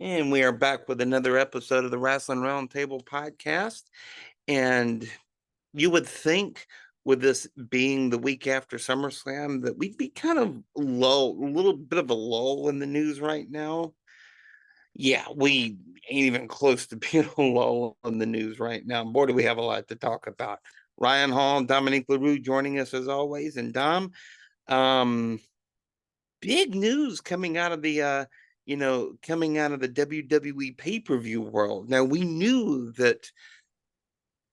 And we are back with another episode of the Wrasslin Wroundtable podcast. And you would think, with this being the week after SummerSlam, that we'd be kind of low, a little bit of a lull in the news right now. Yeah, we ain't even close to being a lull in the news right now. Boy, do we have a lot to talk about. Ryan Hall and Dominique LaRue joining us as always. And Dom, um, big news coming out of the WWE pay-per-view world. Now, we knew that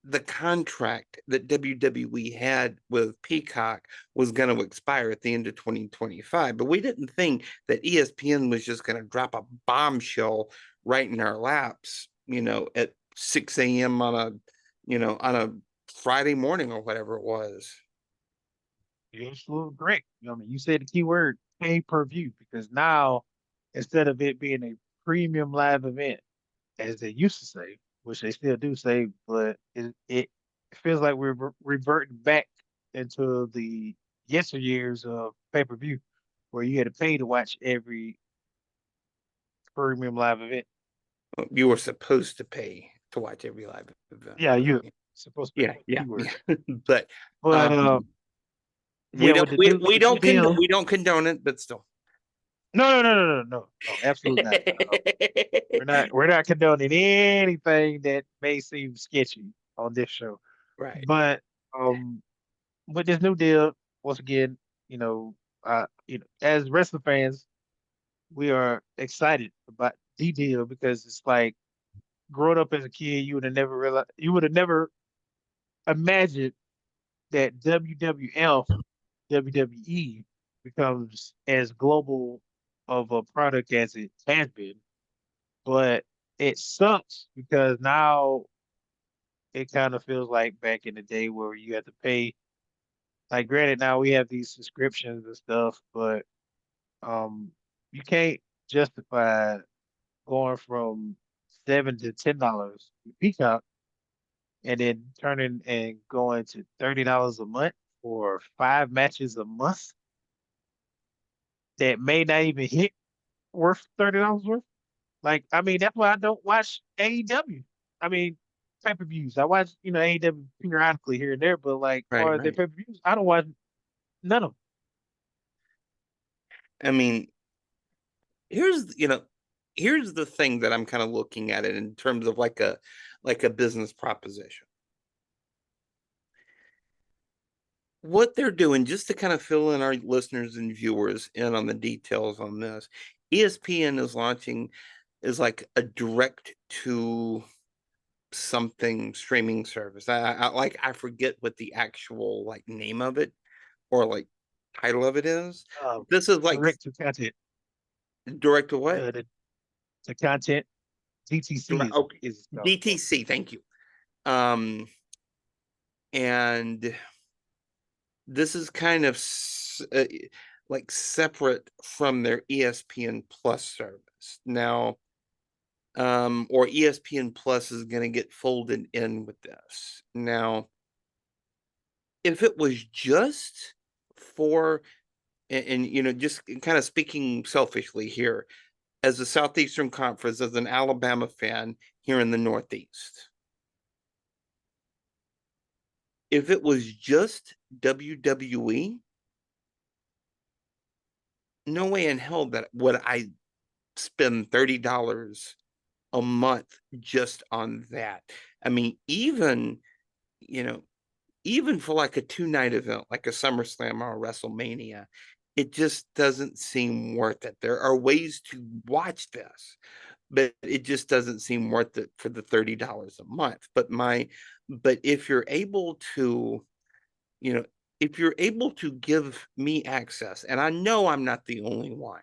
the contract that WWE had with Peacock was going to expire at the end of 2025, but we didn't think that ESPN was just going to drop a bombshell right in our laps, at 6 a.m. on a Friday morning or whatever it was. You're absolutely correct. You said the key word pay-per-view because now instead of it being a premium live event, as they used to say, which they still do say, but it feels like we're reverting back into the yesteryears of pay-per-view, where you had to pay to watch every premium live event. You were supposed to pay to watch every live event. Yeah, you're supposed to pay. Yeah, yeah, Keyword. yeah. But But um, we yeah, don't with the we, new we the new don't deal. we don't condone it, but still. No, absolutely not. No. We're not condoning anything that may seem sketchy on this show. Right. But um with this new deal, once again, as wrestling fans, we are excited about the deal because it's like growing up as a kid, you would have never imagined that WWF, WWE becomes as global of a product as it has been. But it sucks because now it kind of feels like back in the day where you had to pay. Like, granted, now we have these subscriptions and stuff, but um, you can't justify going from $7 to $10 with Peacock and then turning and going to $30 a month for 5 matches a month that may not even hit worth $30 worth. Like, I mean, that's why I don't watch AEW. I mean, pay-per-views. I watch, AEW periodically here and there, but like, Right, or the right. pay-per-views, I don't watch none of them. I mean, here's you know, here's the thing that I'm kind of looking at it in terms of like a business proposition. What they're doing, just to kind of fill in our listeners and viewers in on the details on this, ESPN is like a direct to something streaming service. I forget what the actual like name of it or like title of it is. Uh, This is like Direct to content, direct to what? the content DTC Direct, is okay, is called. DTC. Thank you. Um, and this is kind of like separate from their ESPN Plus service now. Or ESPN Plus is going to get folded in with this now. If it was just for and just kind of speaking selfishly here as a Southeastern Conference, as an Alabama fan here in the Northeast, if it was just WWE, no way in hell that would I spend $30 a month just on that. I mean, you know, even for like a 2-night event, like a SummerSlam or a WrestleMania, it just doesn't seem worth it. There are ways to watch this, but it just doesn't seem worth it for the $30 a month. But if you're able to, you know, if you're able to give me access, and I know I'm not the only one,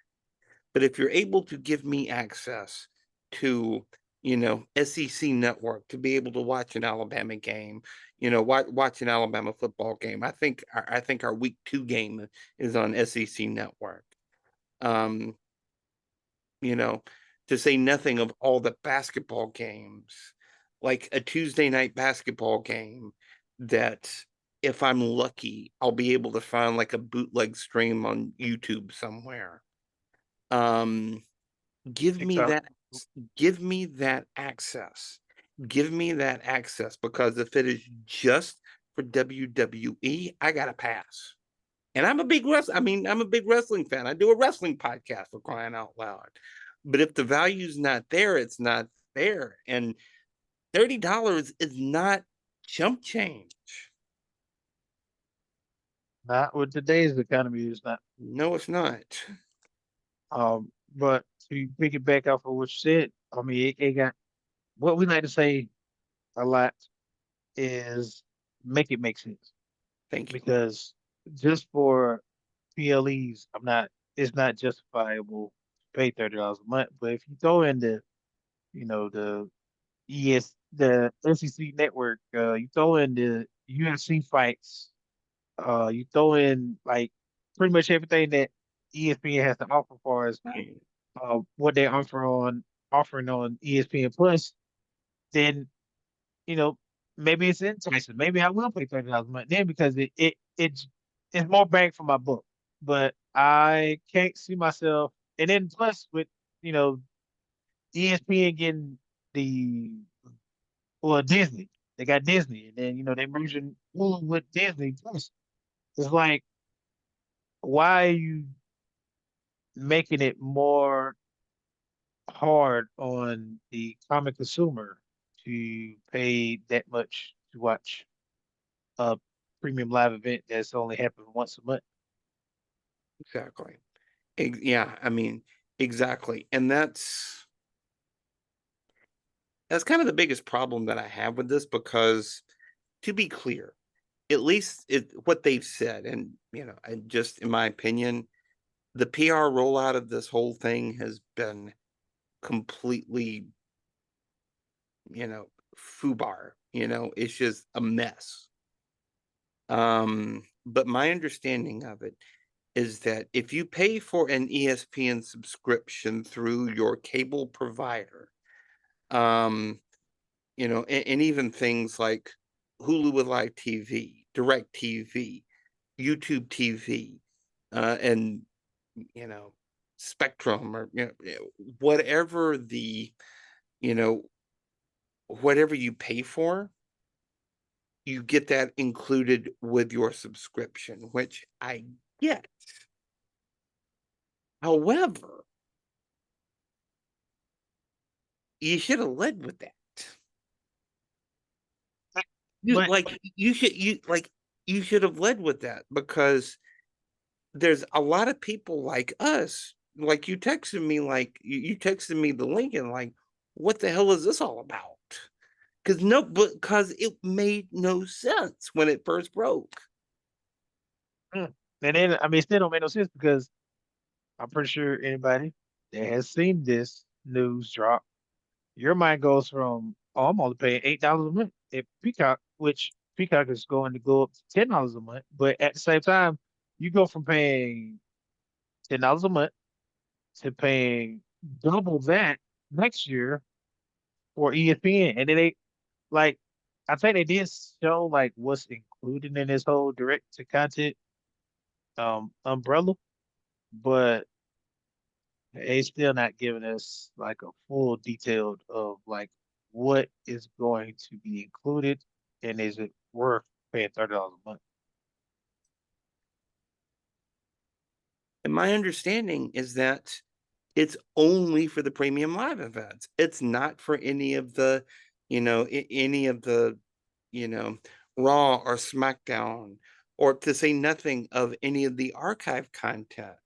but if you're able to give me access to, SEC network to be able to watch an Alabama game, watch an Alabama football game. I think our week 2 game is on SEC network. Um, you know, to say nothing of all the basketball games, like a Tuesday night basketball game that if I'm lucky, I'll be able to find like a bootleg stream on YouTube somewhere. Um, give me TikTok. that. give me that access. Give me that access, because if it is just for WWE, I gotta pass. And I'm a big I'm a big wrestling fan. I do a wrestling podcast, for crying out loud. But if the value's not there, it's not there. And $30 is not chump change. Not with today's economy, it's not. No, it's not. But to pick it back off of what you said, I mean, it got what we like to say a lot is make it make sense Thank you. because just for PLEs, it's not justifiable to pay $30 a month. But if you throw in the the SEC network, you throw in the UFC fights, you throw in like pretty much everything that ESPN has to offer for us, Right. what they offering on ESPN Plus, then you know maybe it's enticing. Maybe I will pay $30 a month then because it's more bang for my buck. But I can't see myself. And then plus with you know ESPN getting the Disney, they got Disney, and then they merging Hulu with Disney Plus. It's like why are you making it more hard on the common consumer to pay that much to watch a premium live event that's only happening once a month? Exactly. Yeah, exactly. And that's kind of the biggest problem that I have with this, because, to be clear, at least what they've said, and and just in my opinion, the PR rollout of this whole thing has been completely, you know, foobar. It's just a mess. But my understanding of it is that if you pay for an ESPN subscription through your cable provider, um, and even things like Hulu with Live TV, Direct TV, YouTube TV, and you know, Spectrum, or whatever you know, whatever you pay for, you get that included with your subscription, which I get. However, you should have led with that. You But like you should have led with that, because there's a lot of people like us, like you texted me the link, and like, what the hell is this all about? Because it made no sense when it first broke. and then I mean, it still don't make no sense because I'm pretty sure anybody that has seen this news drop, your mind goes from, oh, I'm only paying $8 a month at Peacock, which Peacock is going to go up to $10 a month. But at the same time, you go from paying $10 a month to paying double that next year for ESPN. And then like I think they did show like what's included in this whole direct to content umbrella, but they still not giving us like a full detailed of like what is going to be included and is it worth paying $30 a month. And my understanding is that it's only for the premium live events. It's not for any of the, any of the, you know, Raw or SmackDown, or to say nothing of any of the archive content.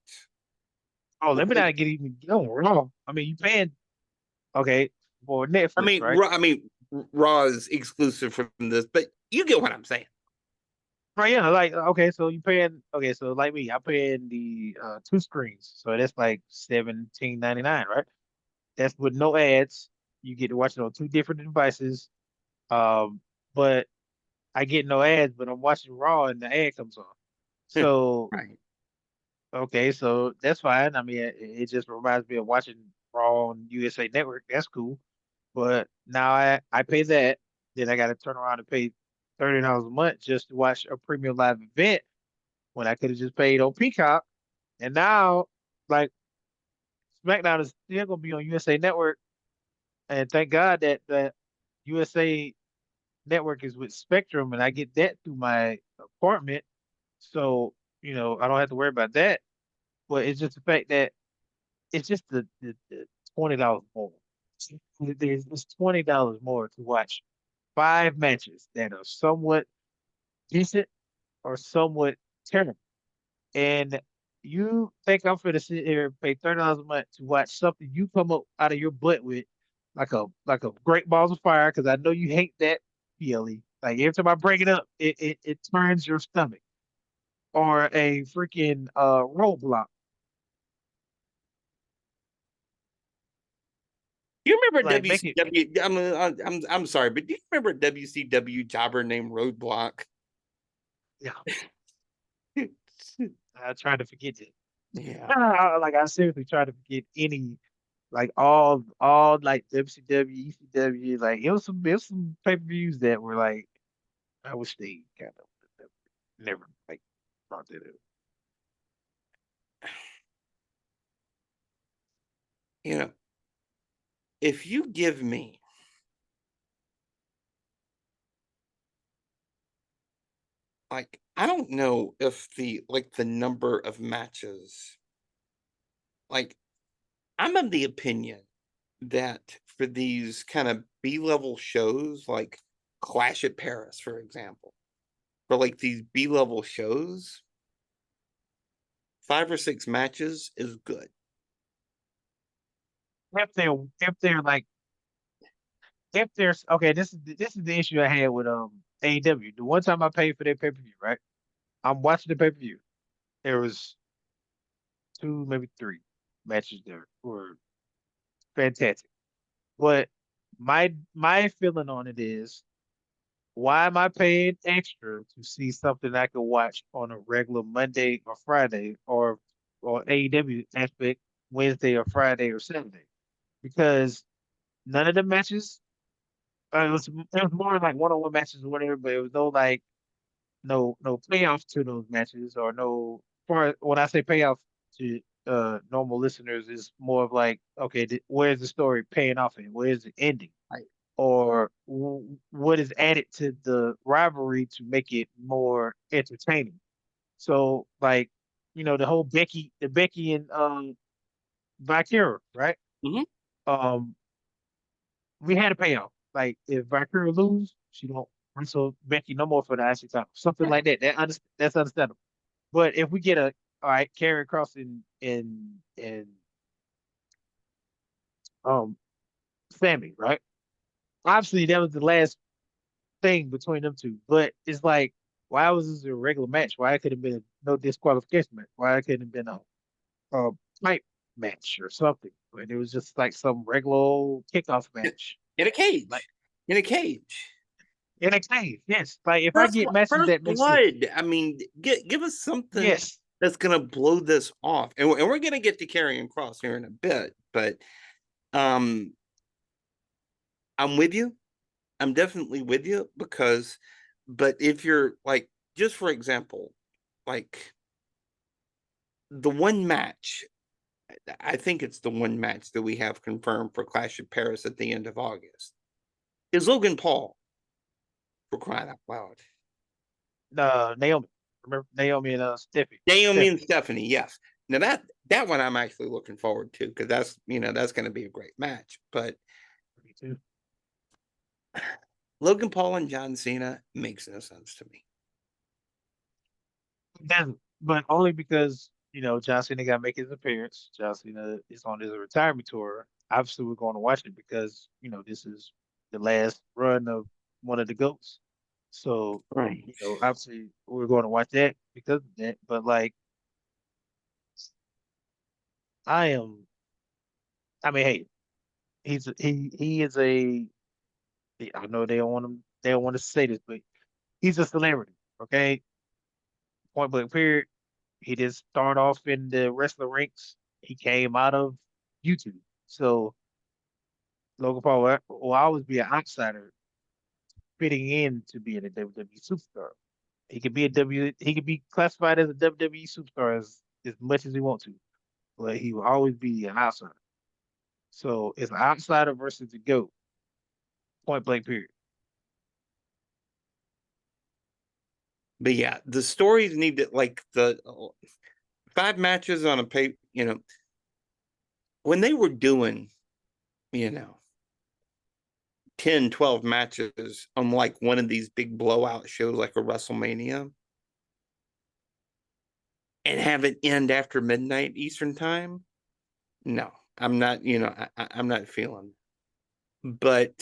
Oh, let me Which, not get even going wrong. I mean, you paying okay for Netflix, right? Raw is exclusive from this, but you get what I'm saying. Right, yeah, like okay, so you paying okay, so like me, I'm paying the two screens, so that's like 17.99, right? That's with no ads. You get to watch it on two different devices. Um, but I get no ads, but I'm watching Raw and the ad comes on. So Right. okay, so that's fine. I mean, it just reminds me of watching Raw on USA Network. That's cool. But now I pay that, then I got to turn around and pay $30 a month just to watch a premium live event when I could have just paid on Peacock. And now, like SmackDown is still gonna be on USA Network. And thank God that the USA network is with Spectrum, and I get that through my apartment. So, I don't have to worry about that. But it's just the fact that it's just the $20 more. It's $20 more to watch 5 matches that are somewhat decent or somewhat terrible. And you think I'm going to sit here and pay $30 a month to watch something you come up out of your butt with, like a Great Balls of Fire, because I know you hate that PLE. Like every time I bring it up, it turns your stomach. Or a freaking roadblock. Do you remember Like make it. WCW? I'm sorry, but do you remember WCW jobber named Roadblock? Yeah, I tried to forget it. Yeah. Like I seriously tried to forget any, like all like WCW, ECW. Like it was some pay-per-views that were like I wish they kind of never like brought that up. You know, if you give me like I don't know if the number of matches, like I'm of the opinion that for these kind of B-level shows like Clash at Paris, for example, for like these B-level shows, 5 or 6 matches is good. If they're like if there's okay, this is the issue I had with AEW. The one time I paid for their pay-per-view, right? I'm watching the pay-per-view. There was two, maybe three matches there were fantastic. But my feeling on it is, why am I paying extra to see something I could watch on a regular Monday or Friday or AEW aspect Wednesday or Friday or Saturday? Because none of the matches, it was more like one-on-one matches or whatever, but it was no like no payoff to those matches or no. For when I say payoff to normal listeners, is more of like, okay, where's the story paying off in? Where's the ending? Right. Or what is added to the rivalry to make it more entertaining? So like, the Becky and Valkyra, right? Mhm. Um, we had a payoff. Like if Valkyra lose, she don't wrestle Becky no more for the IC title, something like that. That's understandable. But if we get a all right, Karrion Kross and um Sammy, right? Obviously, that was the last thing between them two. But it's like, why was this a regular match? Why it could have been no disqualification match? Why it couldn't have been a pipe match or something? But it was just like some regular old kickoff In match. in a Like cage. In a cage. NXT, yes. Like if I get matches First that make sense, blood. I mean, give us something yes. that's gonna blow this off. And we're gonna get to Karrion Kross here in a bit, but um I'm with you. I'm definitely with you because but if you're like just for example, like the one match, I think it's the one match that we have confirmed for Clash of Paris at the end of August is Logan Paul for crying out loud. Naomi. Remember Naomi and Naomi and Stephanie. Stephanie, yes. Now that one I'm actually looking forward to because that's going to be a great match. But Me too. Logan Paul and John Cena makes no sense to me. Doesn't, but only because John Cena got to make his appearance. John Cena is on his retirement tour. Obviously, we're going to watch it because this is the last run of one of the goats. So Right. obviously we're going to watch that because of that. But like, I am. I mean, hey, he is a. I know they don't want him. They don't want to say this, but he's a celebrity. Okay, point blank. Period. He didn't start off in the wrestling ranks. He came out of YouTube. So Logan Paul will always be an outsider fitting in to being a WWE superstar. He could be classified as a WWE superstar as much as he wants to, but he will always be an outsider. So it's an outsider versus the GOAT, point blank period. But yeah, the stories need to like the 5 matches on a pay, when they were doing, you know, 10, 12 matches on like one of these big blowout shows like a WrestleMania and have it end after midnight Eastern time. No, I'm not, I'm not feeling. But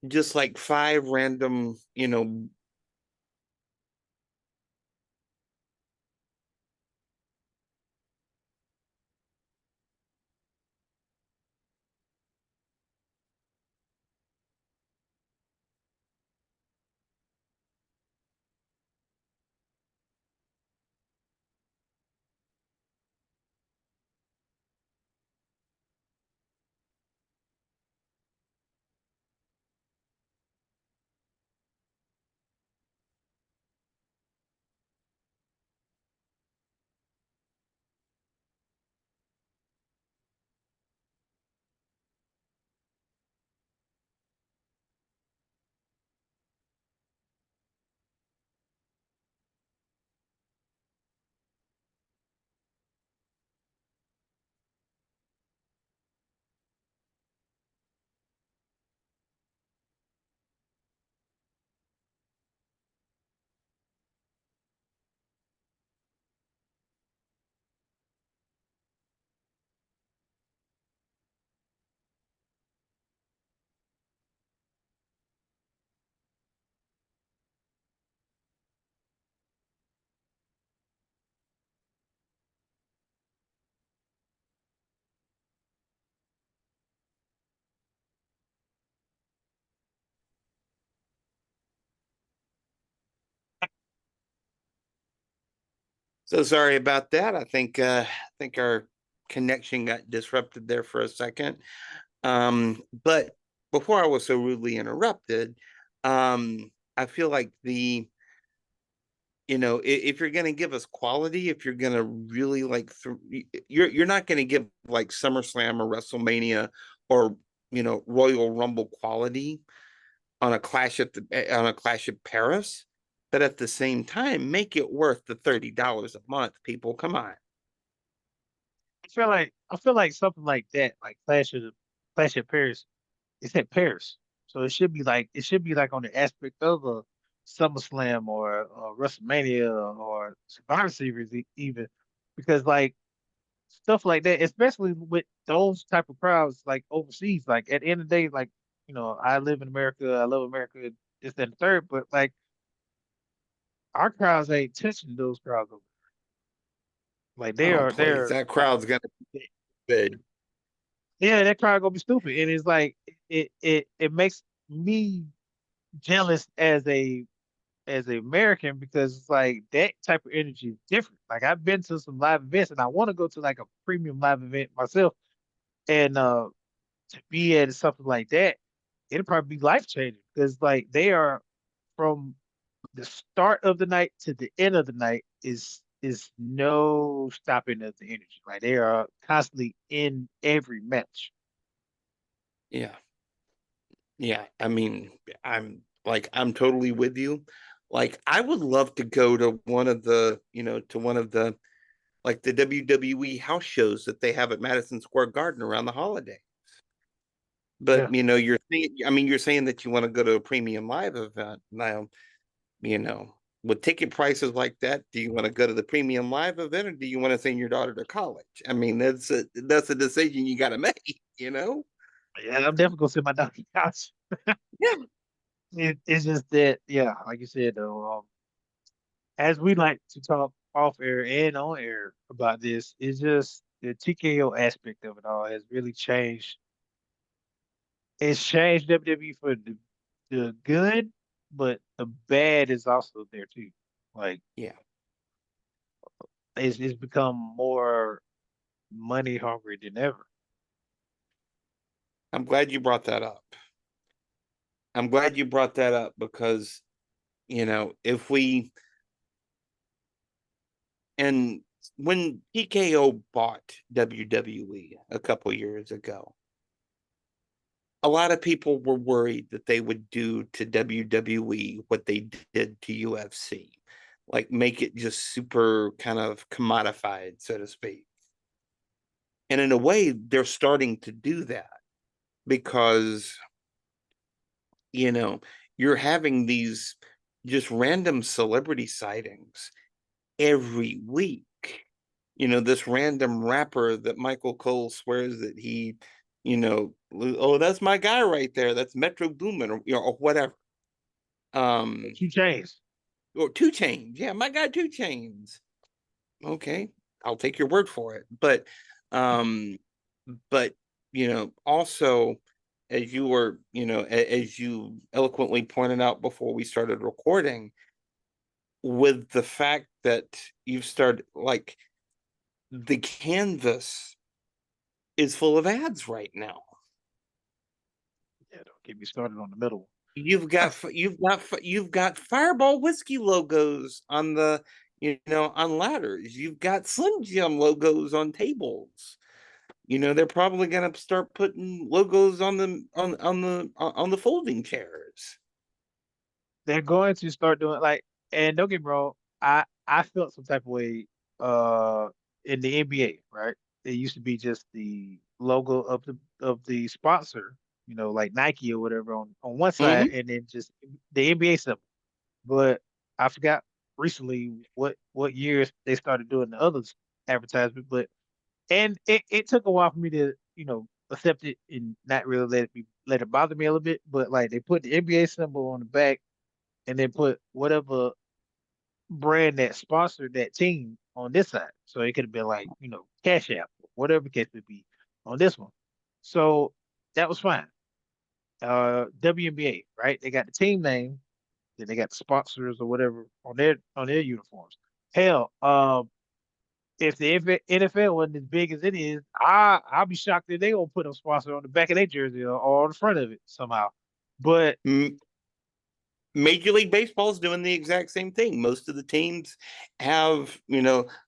just like 5 random, so sorry about that. I think our connection got disrupted there for a second. But before I was so rudely interrupted, I feel like if you're going to give us quality, if you're going to really like, you're not going to give like SummerSlam or WrestleMania or Royal Rumble quality on a Clash of Paris, but at the same time, make it worth the $30 a month. People, come on. I feel like something like that, like Clash of Paris. It's at Paris, so it should be like on the aspect of a SummerSlam or WrestleMania or Survivor Series even, because like stuff like that, especially with those type of crowds like overseas. Like at the end of the day, like I live in America, I love America, this that, and the third, but like our crowds ain't touching those crowds over there. Like Oh, please. they're That crowd's going to be big. yeah, that crowd gonna be stupid, and it's like it makes me jealous as a American because it's like that type of energy is different. Like I've been to some live events and I want to go to like a premium live event myself, and to be at something like that, it'll probably be life changing because like they are from the start of the night to the end of the night is no stopping of the energy. Like they are constantly in every match. Yeah. Yeah. I mean, I'm totally with you. Like, I would love to go to one of the like the WWE house shows that they have at Madison Square Garden around the holiday. But Yeah. you're saying that you want to go to a premium live event. Now, you know, with ticket prices like that, do you want to go to the premium live event or do you want to send your daughter to college? I mean, that's a decision you got to make, you know? Yeah, I'm definitely gonna sit my dog on the couch. Yeah. It's just that, yeah, like you said though, as we like to talk off air and on air about this, it's just the TKO aspect of it all has really changed. It's changed WWE for the good, but the bad is also there too. Like Yeah. it's become more money hungry than ever. I'm glad you brought that up. I'm glad you brought that up because, if we, and when TKO bought WWE a couple years ago, a lot of people were worried that they would do to WWE what they did to UFC, like make it just super kind of commodified, so to speak. And in a way, they're starting to do that because, you know, you're having these just random celebrity sightings every week. This random rapper that Michael Cole swears that oh, that's my guy right there. That's Metro Boomin, or whatever. Um, 2 Chainz. or Two Chains. Yeah, my guy Two Chains. Okay, I'll take your word for it. Um, but also, as you eloquently pointed out before we started recording, with the fact that you've started, like, the canvas is full of ads right now. Yeah, don't get me started on the middle You've got Fireball whiskey logos on ladders. You've got Slim Jim logos on tables. They're probably gonna start putting logos on the folding chairs. they're going to start doing like, and don't get me wrong, I felt some type of way uh in the NBA, right? It used to be just the logo of the sponsor, like Nike or whatever on one side, Mm-hmm. and then just the NBA symbol. But I forgot recently what years they started doing the others advertisement, but and it took a while for me to, accept it and not really let it bother me a little bit. But like they put the NBA symbol on the back and then put whatever brand that sponsored that team on this side. So it could have been like, Cash App, whatever the case would be on this one. So that was fine. WNBA, right? They got the team name, then they got the sponsors or whatever on their uniforms. Hell, if the NFL wasn't as big as it is, I'll be shocked if they gonna put a sponsor on the back of their jersey or on the front of it somehow. But Major League Baseball is doing the exact same thing. Most of the teams have,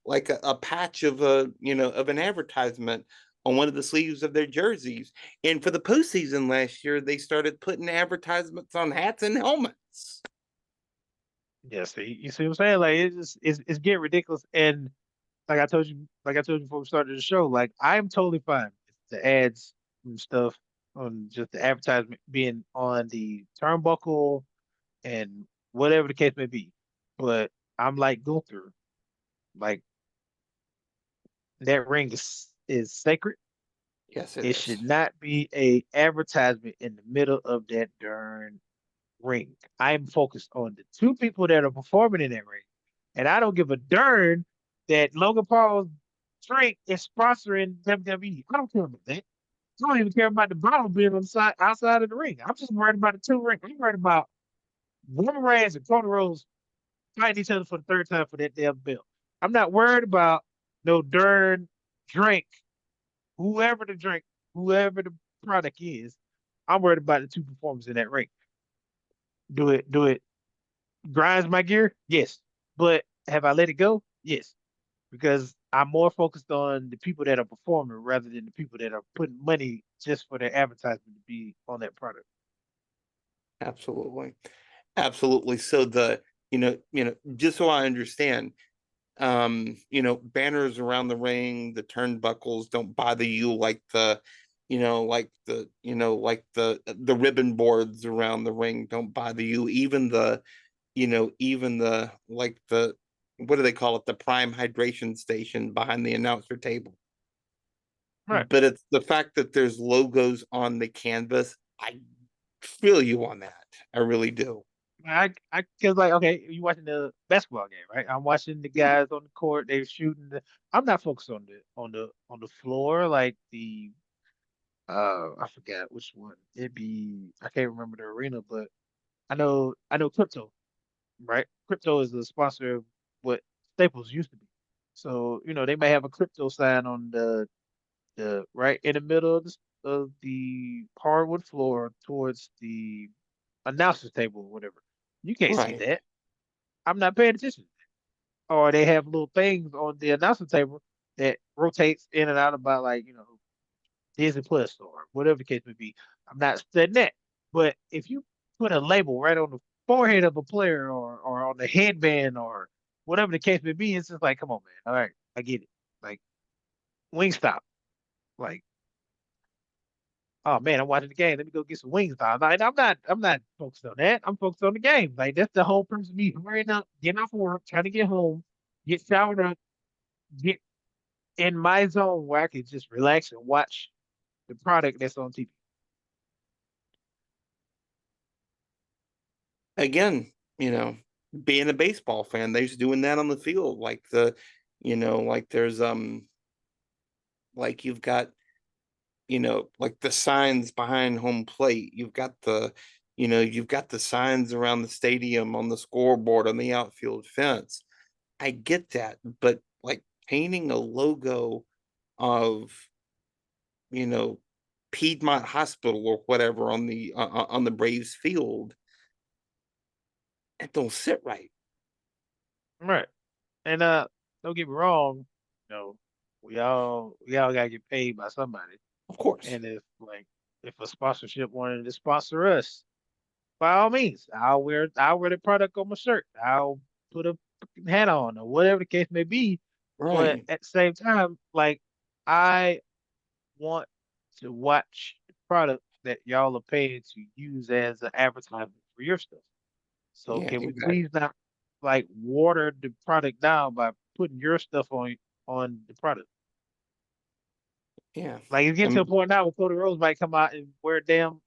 like a patch of an advertisement on one of the sleeves of their jerseys. And for the postseason last year, they started putting advertisements on hats and helmets. yeah, see, you see what I'm saying? Like it's getting ridiculous. And like I told you before we started the show, like I'm totally fine with the ads and stuff on just the advertisement being on the turnbuckle and whatever the case may be. But I'm like Gunther, like that ring is sacred. Yes, it It is. should not be a advertisement in the middle of that darn ring. I'm focused on the two people that are performing in that ring. And I don't give a darn that Logan Paul's drink is sponsoring WWE. I don't care about that. I don't even care about the bottle being on the side outside of the ring. I'm just worried about the two rings. I'm worried about Roman Reigns and Cody Rhodes fighting each other for the third time for that damn belt. I'm not worried about no darn drink, whoever the drink, whoever the product is. I'm worried about the two performers in that ring. Do it grinds my gear? Yes. But have I let it go? Yes. Because I'm more focused on the people that are performing rather than the people that are putting money just for their advertisement to be on that product. Absolutely. Absolutely. So just so I understand, banners around the ring, the turnbuckles don't bother you like the ribbon boards around the ring don't bother you. Even the like the what do they call it? The prime hydration station behind the announcer table. Right. But it's the fact that there's logos on the canvas. I feel you on that. I really do. Cause like, okay, you watching the basketball game, right? I'm watching the guys on the court, they're shooting I'm not focused on the floor, like I forgot which one. I can't remember the arena, but I know crypto, right? Crypto is the sponsor of what Staples used to be. So, they may have a crypto sign on the right in the middle of the hardwood floor towards the announcer's table or whatever. You can't see Right. that. I'm not paying attention. or they have little things on the announcer table that rotates in and out about like Disney Plus or whatever the case may be. I'm not studying that, but if you put a label right on the forehead of a player or on the headband or whatever the case may be, it's just like, come on, man. All right, I get it. Like Wingstop, like, oh man, I'm watching the game. Let me go get some Wingstop. Like, I'm not focused on that. I'm focused on the game. Like that's the whole purpose of me hurrying up, getting off work, trying to get home, get showered up, get in my zone where I can just relax and watch the product that's on TV. Again, you know, being a baseball fan, they're just doing that on the field. Like there's like you've got, like the signs behind home plate. You've got the signs around the stadium on the scoreboard on the outfield fence. I get that, but like painting a logo of, you know, Piedmont Hospital or whatever on the Braves field, it don't sit right. Right. And don't get me wrong, you know, we all gotta get paid by somebody. Of course. And if a sponsorship wanted to sponsor us, by all means, I'll wear the product on my shirt. I'll put a fucking hat on or whatever the case may be. But Right. at the same time, like I want to watch the product that y'all are paying to use as an advertisement for your stuff. So Yeah, can we exactly. please not like water the product down by putting your stuff on the product? Yeah. Like it's I getting to a mean, point now where Cody Rose might come out and wear a damn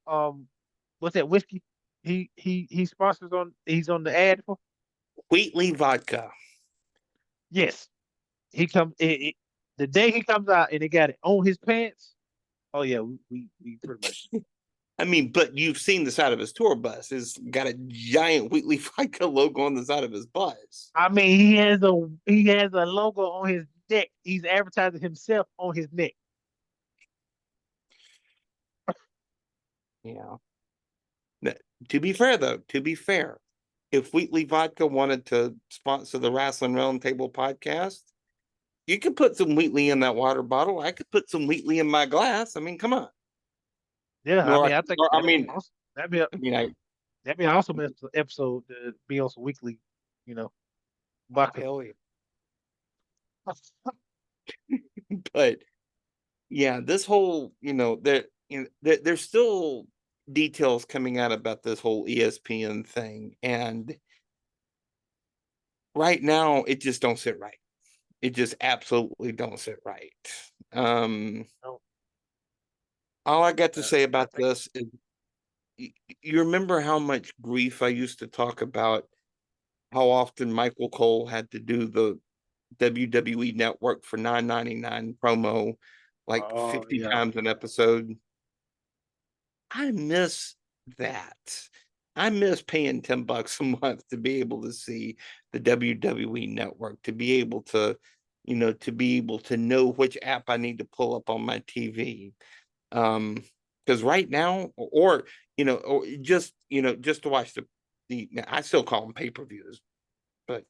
what's that whiskey? He sponsors on he's on the ad for. Wheatley vodka. Yes, the day he comes out and he got it on his pants. Oh yeah, we pretty much. I mean, but you've seen the side of his tour bus. It's got a giant Wheatley vodka logo on the side of his bus. I mean, he has a logo on his neck. He's advertising himself on his neck. Yeah. To be fair, though, to be fair, if Wheatley Vodka wanted to sponsor the Wrasslin Roundtable podcast, you could put some Wheatley in that water bottle. I could put some Wheatley in my glass. I mean, come on. Yeah, I Or, mean, I think or I that'd be mean, awesome. That'd be a, I mean, I that'd be an awesome episode to be on some weekly, you know, vodka. hell yeah. But yeah, this whole, there's still details coming out about this whole ESPN thing, and right now it just don't sit right. It just absolutely don't sit right. Um, Oh, all I got to say I about think. this is you remember how much grief I used to talk about how often Michael Cole had to do the WWE network for 9.99 promo like Oh 50 yeah, times an episode. I miss that. I miss paying $10 a month to be able to see the WWE network, to be able to, to be able to know which app I need to pull up on my TV. Because right now, or just to watch the I still call them pay-per-views, but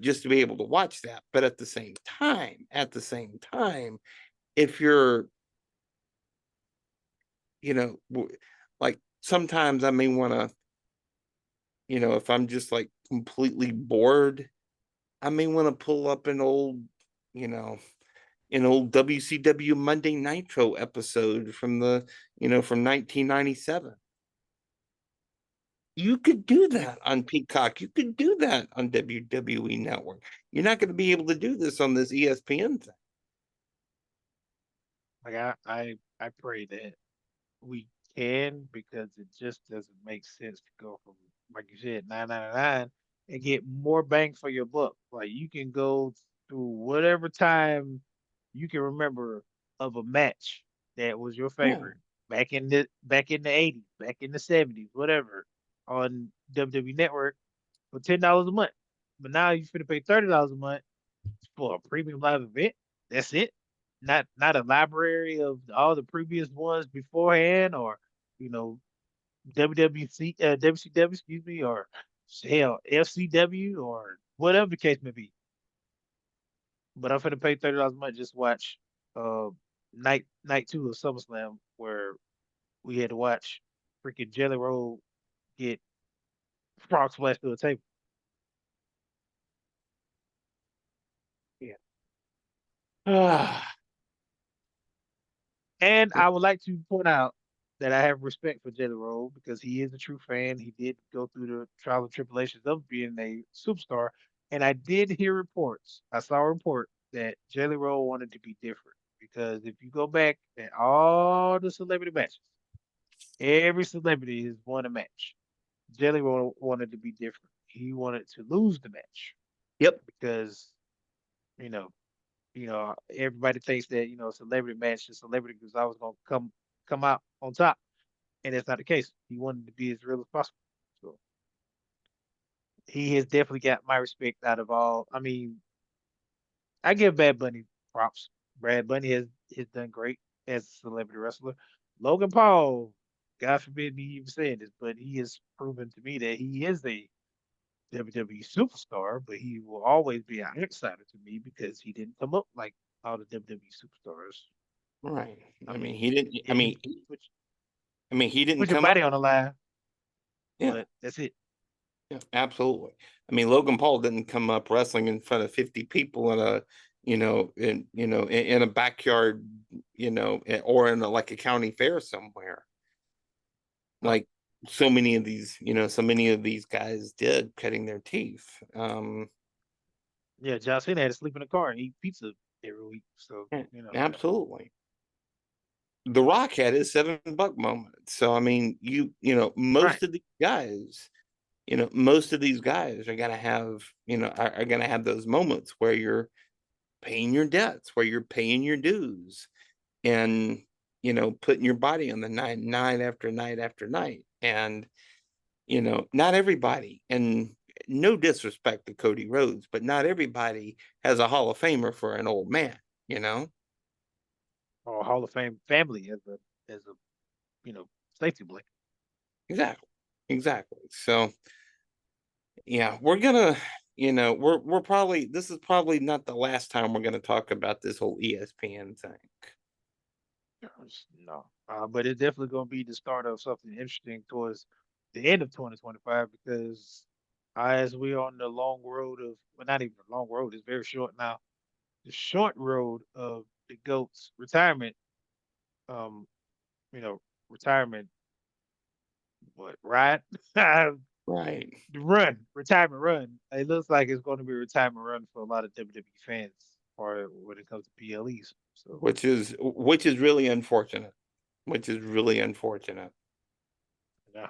just to be able to watch that. But at the same time, if you're, like sometimes I may want to, if I'm just like completely bored, I may want to pull up you know, an old WCW Monday Nitro episode from 1997. You could do yeah. that on Peacock. You could do that on WWE Network. You're not going to be able to do this on this ESPN thing. Like I pray that we can because it just doesn't make sense to go from like you said 9.99 and get more bang for your buck. Like you can go through whatever time you can remember of a match that was your Yeah. favorite back in the 80s, back in the 70s, whatever, on WWE Network for $10 a month. But now you finna pay $30 a month for a premium live event. That's it. Not a library of all the previous ones beforehand, or you know WWC, WCW, excuse me, or hell FCW, or whatever the case may be. But I'm finna pay $30 a month just to watch uh night two of SummerSlam where we had to watch freaking Jelly Roll get frog splashed through a table. Yeah. And I would like to point out that I have respect for Jelly Roll because he is a true fan. He did go through the trials and tribulations of being a superstar. And I did hear reports. I saw a report that Jelly Roll wanted to be different because if you go back at all the celebrity matches, every celebrity has won a match. Jelly Roll wanted to be different. He wanted to lose the match Yep. because you know everybody thinks that celebrity match, the celebrity was always gonna come out on top, and that's not the case. He wanted to be as real as possible. So he has definitely got my respect out of all. I mean, I give Bad Bunny props. Brad Bunny has done great as a celebrity wrestler. Logan Paul, God forbid me even saying this, but he has proven to me that he is a WWE superstar, but he will always be an outsider to me because he didn't come up like all the WWE superstars. Right. I I mean, mean, he didn't. yeah, he put, He didn't put your come up. body on the line, Yeah. but that's it. Yeah. Absolutely. I mean, Logan Paul didn't come up wrestling in front of 50 people in a, in a backyard, or in like a county fair somewhere, No, like so many of these guys did, cutting their teeth. yeah, John Cena had to sleep in the car and eat pizza every week. So Yeah, absolutely. The Rock had his $7 moment. So I mean, right. most of these guys are gonna have, are gonna have those moments where you're paying your debts, where you're paying your dues, and putting your body on the night after night after night. And not everybody, and no disrespect to Cody Rhodes, but not everybody has a Hall of Famer for an old man, you know? Or Hall of Fame family as a safety blanket. Exactly. Exactly. So yeah, we're gonna, we're probably this is probably not the last time we're gonna talk about this whole ESPN thing. No, but it's definitely going to be the start of something interesting towards the end of 2025 because as we're on the long road of, well, not even a long road, it's very short now. The short road of the GOAT's retirement, um, you know, retirement, what, ride? The Right. run, retirement run. It looks like it's going to be a retirement run for a lot of WWE fans or when it comes to PLEs. So, Which is really unfortunate. Which is really unfortunate. yeah.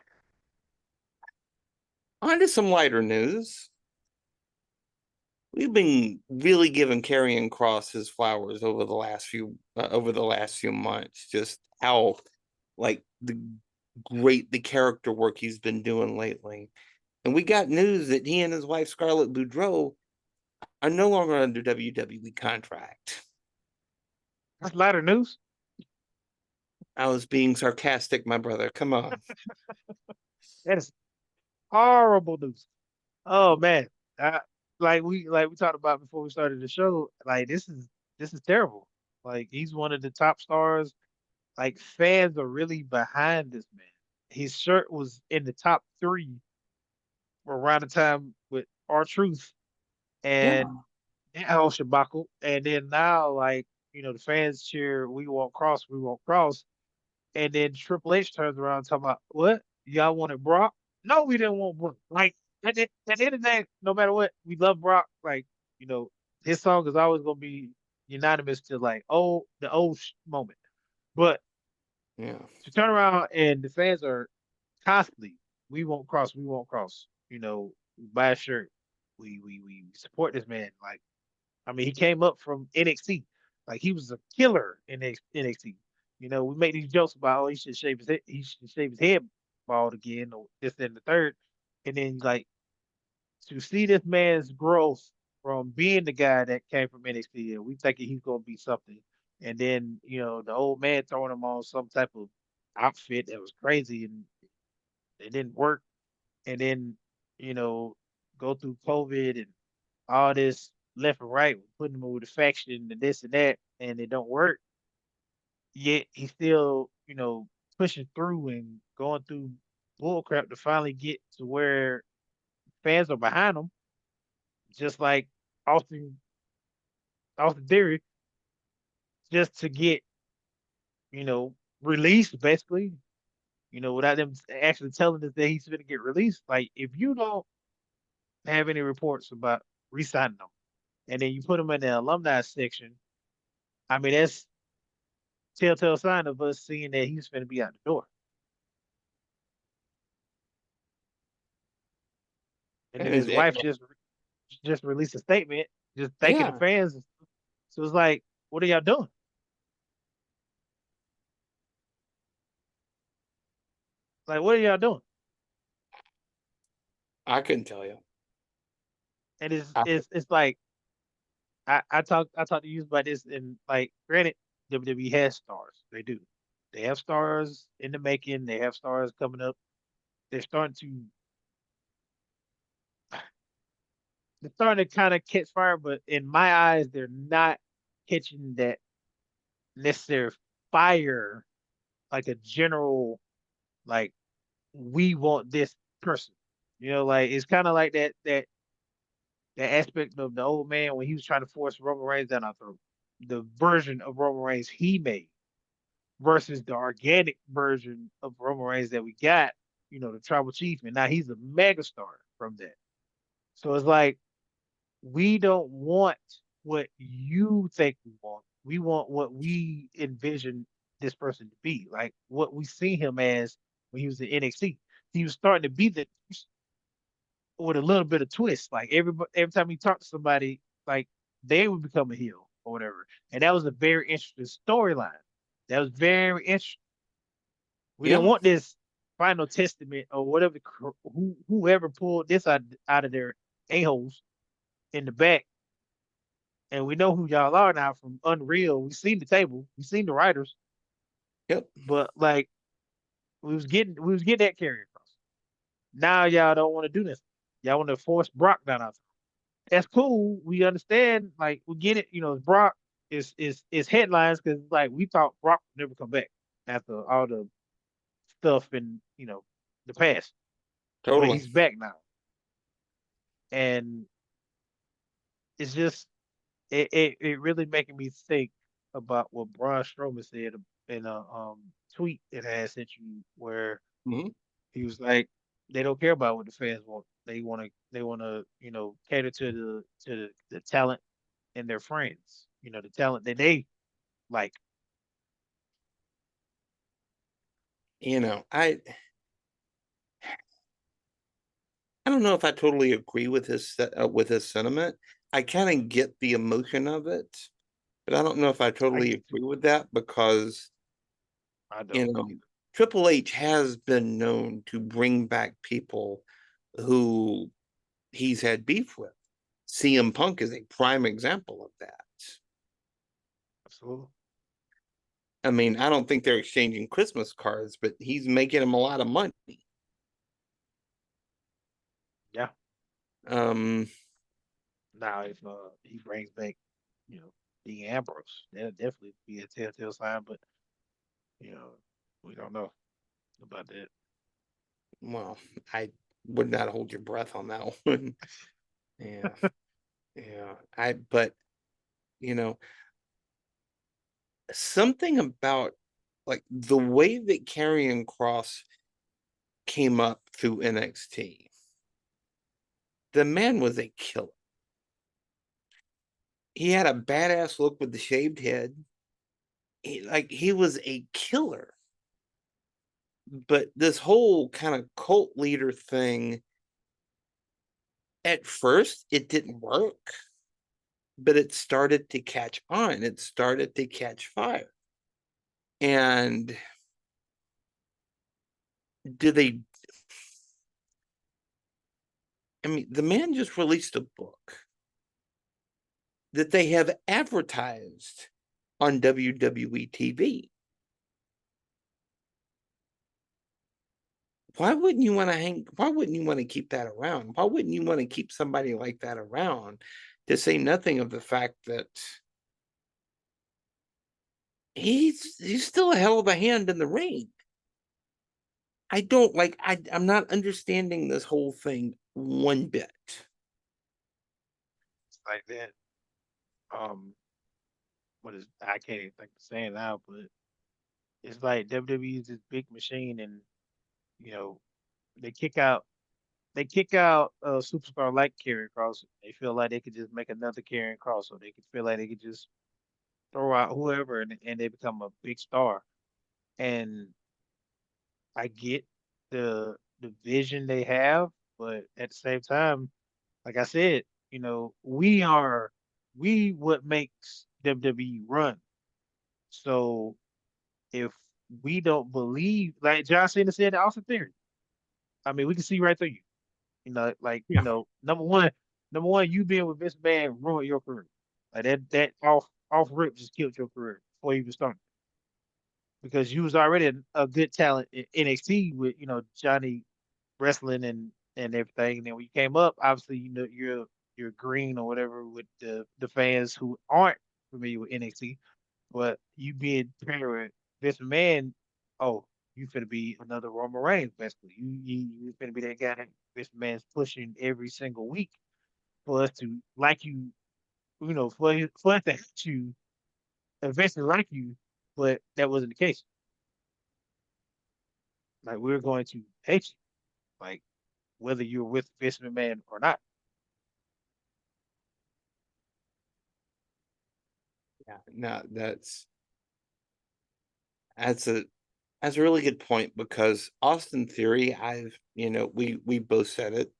On to some lighter news. We've been really giving Karrion Kross his flowers over the last few months. Just how like the character work he's been doing lately. And we got news that he and his wife Scarlett Boudreaux are no longer under WWE contract. That's lighter news. I was being sarcastic, my brother. Come on. That is horrible news. Oh man, I, like we talked about before we started the show. Like this is terrible. Like he's one of the top stars. Like fans are really behind this man. His shirt was in the top three around the time with our truth Yeah. and El Shabakal, and then now like the fans cheer "We won't cross, we won't cross," and then Triple H turns around and talking about what y'all wanted Brock? No, we didn't want Brock. Like at the end of the day, no matter what, we love Brock. Like you know, his song is always gonna be unanimous to like the old moment. But Yeah. to turn around and the fans are constantly, we won't cross, we won't cross. We buy a shirt, we support this man. Like I mean, he came up from NXT. Like he was a killer in NXT. We make these jokes about he should shave his head, he should shave his head bald again, or this and the third. And then like to see this man's growth from being the guy that came from NXT, and we thinking he's gonna be something. And then, the old man throwing him on some type of outfit that was crazy and it didn't work. And then, you know, go through COVID and all this left and right, putting him with the faction and this and that, and it don't work. Yet he's still, pushing through and going through bull crap to finally get to where fans are behind him, just like Austin Austin Theory, just to get, you know, released basically, without them actually telling us that he's going to get released. Like, if you don't have any reports about re-signing him, and then you put him in the alumni section, I mean, that's telltale sign of us seeing that he's going to be out the door. And then his And wife just released a statement, just thanking the yeah, fans. So it's like, what are y'all doing? Like, what are y'all doing? I couldn't tell you. And it's I, it's it's like I talked to you about this, and like, granted, WWE has stars. They do. They have stars in the making. They have stars coming up. They're starting to they're starting to kind of catch fire, but in my eyes, they're not catching that necessary fire, like a general, like, we want this person. Like, it's kind of like that aspect of the old man when he was trying to force Roman Reigns down our throat. The version of Roman Reigns he made versus the organic version of Roman Reigns that we got, the tribal chief, and now he's a megastar from that. So it's like, we don't want what you think we want. We want what we envision this person to be, like what we see him as when he was in NXT. He was starting to be the with a little bit of twist. Like, every time he talked to somebody, like, they would become a heel or whatever. And that was a very interesting storyline. That was very interesting. We didn't yeah, want this final testament or whatever, whoever pulled this out of their a-holes in the back. And we know who y'all are now from Unreal. We seen the table, we seen the writers, yep, but like, we was getting that Karrion Kross. Now y'all don't want to do this. Y'all want to force Brock down our throat. That's cool. We understand. Like, we get it. Brock is headlines because, like, we thought Brock would never come back after all the stuff in the past, but totally. he's back now, and it's just it really making me think about what Braun Strowman said in a tweet that I had sent you, where Hmm. he was like, they don't care about what the fans want. They want to cater to the talent and their friends. The talent that they like. You know, I don't know if I totally agree with his sentiment. I kind of get the emotion of it, but I don't know if I I totally get to. agree with that because, I you don't know, either. Triple H has been known to bring back people who he's had beef with. CM Punk is a prime example of that. Absolutely. I mean, I don't think they're exchanging Christmas cards, but he's making them a lot of money. Yeah. Um, Now, if he brings back, you know, Dean Ambrose, that'll definitely be a telltale sign. But you know, we don't know about that. well, I would not hold your breath on that one. Yeah, yeah. But you know, something about like the way that Karrion Kross came up through NXT. The man was a killer. He had a badass look with the shaved head. He was a killer. But this whole kind of cult leader thing, at first, it didn't work, but it started to catch on. It started to catch fire. And do they, I mean, the man just released a book that they have advertised on WWE TV. why wouldn't you want to keep that around? Why wouldn't you want to keep somebody like that around? To say nothing of the fact that he's still a hell of a hand in the ring. I don't like I'm not understanding this whole thing one bit. It's like that. Um, what is I can't even think of saying now, but it's like WWE is this big machine, and you know they kick out they kick out a superstar like Karrion Kross. They feel like they could just make another Karrion Kross, or they could feel like they could just throw out whoever, and they become a big star. And I get the vision they have, but at the same time, like I said, we what makes WWE run. So if we don't believe, like John Cena said, Austin Theory, I mean, we can see right through you. Yeah. Number one, you being with this man ruined your career. Like that off rip just killed your career before you even started because you was already a good talent in NXT with Johnny wrestling and everything. And then when you came up, obviously you're green or whatever with the fans who aren't familiar with NXT. But you being paired with this man, oh, you finna be another Roman Reigns, basically. You finna be that guy that this man's pushing every single week for us to like you, for us to hate you, eventually like you. But that wasn't the case. Like we're going to hate you, like whether you're with Vince McMahon or not. Yeah. No, that's a that's a really good point because Austin Theory, we both said it.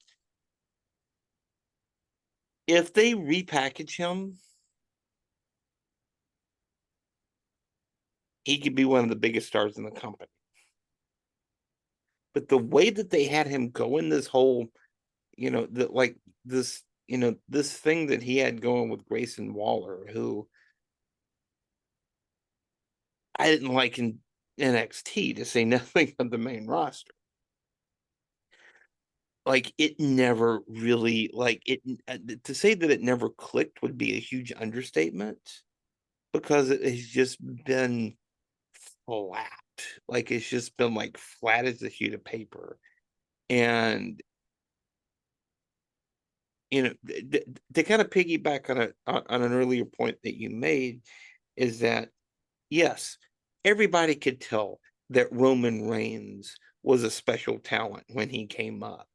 If they repackage him, he could be one of the biggest stars in the company. But the way that they had him go in this whole, like this thing that he had going with Grayson Waller, who I didn't like in NXT, to say nothing of the main roster. Like it never really like it to say that it never clicked would be a huge understatement because it has just been flat. Like it's just been like flat as a sheet of paper. And to kind of piggyback on an earlier point that you made is that yes, everybody could tell that Roman Reigns was a special talent when he came up.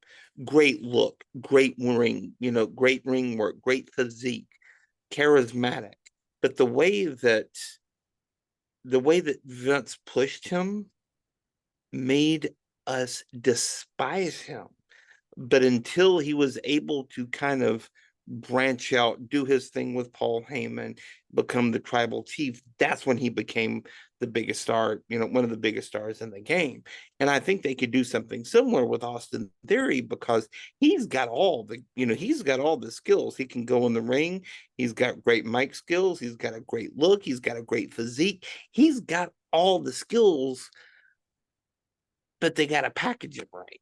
Great look, great ring work, great physique, charismatic. But the way that Vince pushed him made us despise him. But until he was able to kind of branch out, do his thing with Paul Heyman, become the tribal chief, that's when he became the biggest star, one of the biggest stars in the game. And I think they could do something similar with Austin Theory because he's got all the skills. He can go in the ring. He's got great mic skills. He's got a great look. He's got a great physique. He's got all the skills, but they got to package it right.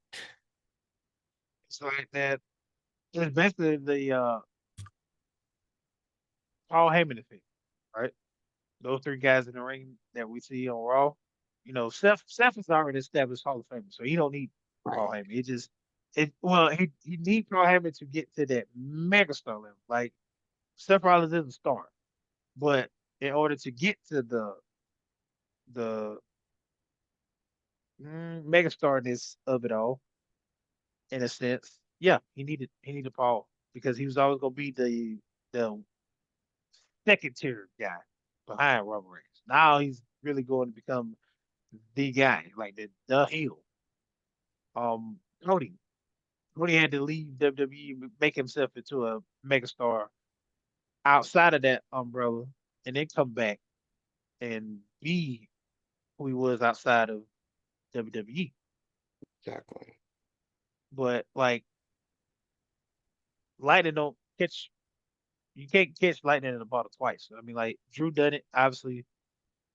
It's like that. It's basically the Paul Heyman effect, right? Those three guys in the ring that we see on Raw. Seth is already established Hall of Famer, so he don't need Paul Right. Heyman. He needs Paul Heyman to get to that megastar level. Like Seth Rollins is a star, but in order to get to the megastarness of it all, in a sense, yeah, he needed Paul because he was always gonna be the second tier guy behind Roman Reigns. Now he's really going to become the guy, like the heel. Um, Cody. Cody had to leave WWE, make himself into a megastar outside of that umbrella, and then come back and be who he was outside of WWE. Exactly. But like lightning don't catch you can't catch lightning in a bottle twice. I mean, like Drew done it, obviously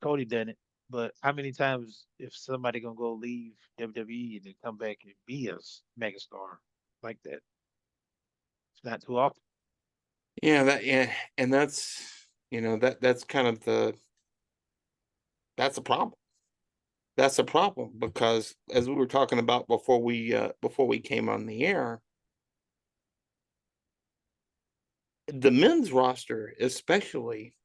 Cody done it, But how many times if somebody gonna go leave WWE and then come back and be a megastar like that? It's not too often. Yeah, and that's kind of that's a problem. That's a problem because as we were talking about before we came on the air, the men's roster especially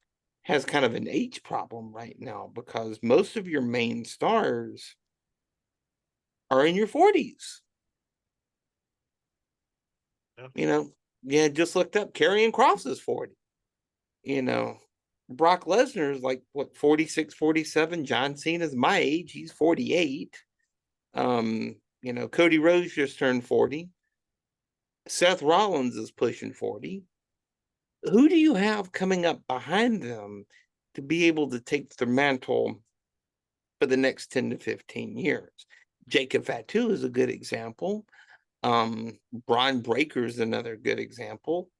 has kind of an age problem right now because most of your main stars are in your 40s. Yeah. You know, yeah, just looked up Karrion Kross is 40. You know, Brock Lesnar is like what 46, 47. John Cena's my age, he's 48. Cody Rhodes just turned 40. Seth Rollins is pushing 40. Who do you have coming up behind them to be able to take the mantle for the next 10 to 15 years? Jacob Fatu is a good example. Braun Breaker is another good example.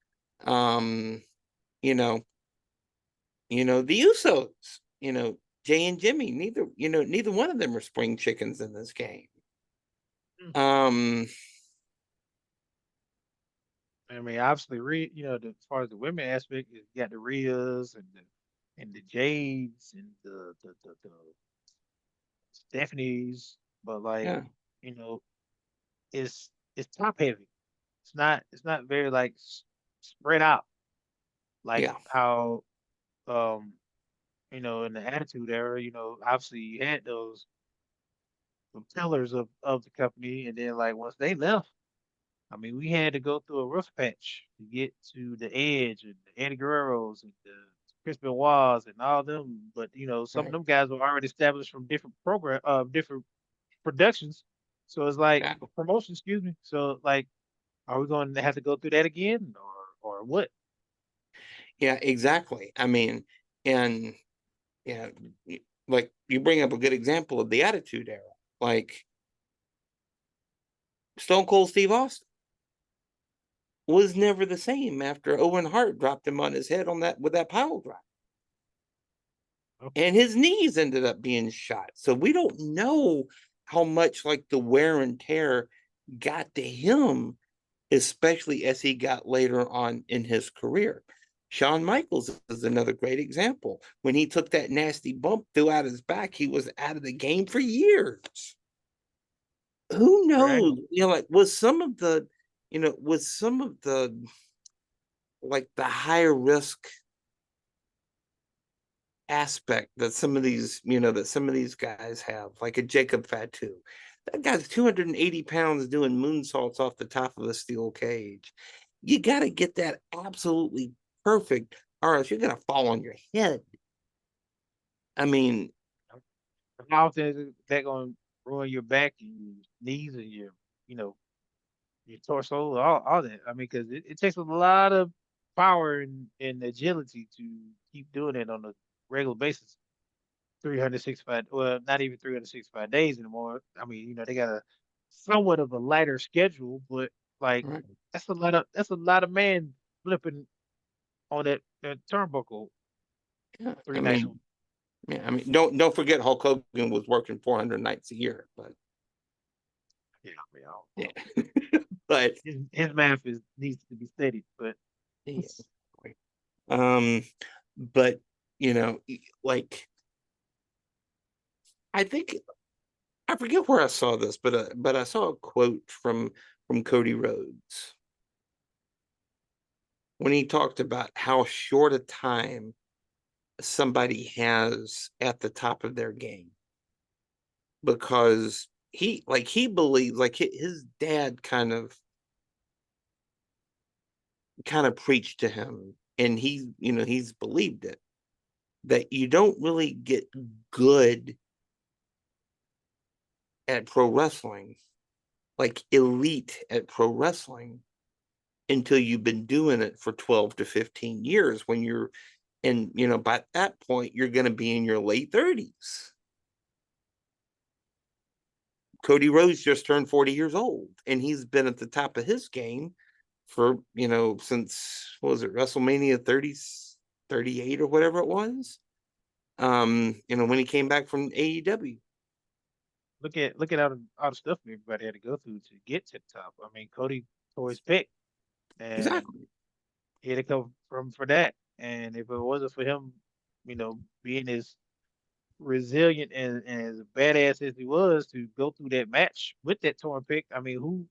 Um, you know, the Usos, Jay and Jimmy, neither one of them are spring chickens in this game. Mm. Um, I mean, obviously, as far as the women aspect, you got the Rheas and the Jades and the Stephanies, but like, yeah, you know, it's top heavy. It's not very like spread out like yeah, how um in the Attitude Era, obviously you had those pillars of the company, and then like once they left, I mean, we had to go through a rough patch to get to the Edge and the Eddie Guerreros and the Chris Benoit's and all them. But some of right, them guys were already established from different productions. So it's like yeah, promotion, excuse me. So like, are we going to have to go through that again, or what? yeah, exactly. I mean, and yeah, like you bring up a good example of the Attitude Era, like Stone Cold Steve Austin was never the same after Owen Hart dropped him on his head on that with that pile drive. Oh, And his knees ended up being shot. So we don't know how much like the wear and tear got to him, especially as he got later on in his career. Shawn Michaels is another great example. When he took that nasty bump through out his back, he was out of the game for years. Who right. knows? Like was some of the like the higher risk aspect that some of these guys have, like a Jacob Fatu. That guy's 280 pounds doing moonsaults off the top of a steel cage. You got to get that absolutely perfect, or else you're gonna fall on your head. I mean, How often is that going to ruin your back and your knees and you know, your torso, all that? I mean, because it takes a lot of power and agility to keep doing it on a regular basis. 365, well, not even 365 days anymore. I mean, they got a somewhat of a lighter schedule, but like right, that's a lot of man flipping on that turnbuckle yeah, three nights a week. don't forget Hulk Hogan was working 400 nights a year, but Yeah, I mean, yeah, but his math needs to be steady, but yeah. Um, but like I think I forget where I saw this, but I saw a quote from Cody Rhodes when he talked about how short a time somebody has at the top of their game because he believes like his dad kind of preached to him and he's believed it that you don't really get good at pro wrestling, like elite at pro wrestling, until you've been doing it for 12 to 15 years when you're and by that point you're going to be in your late 30s. Cody Rhodes just turned 40 years old and he's been at the top of his game for since what was it, WrestleMania 30 38 or whatever it was. when he came back from AEW. Look at all the stuff everybody had to go through to get to the top. I mean, Cody tore his pec, and Exactly. he had to come from for that. And if it wasn't for him, being as resilient and as badass as he was to go through that match with that torn pec, I mean, who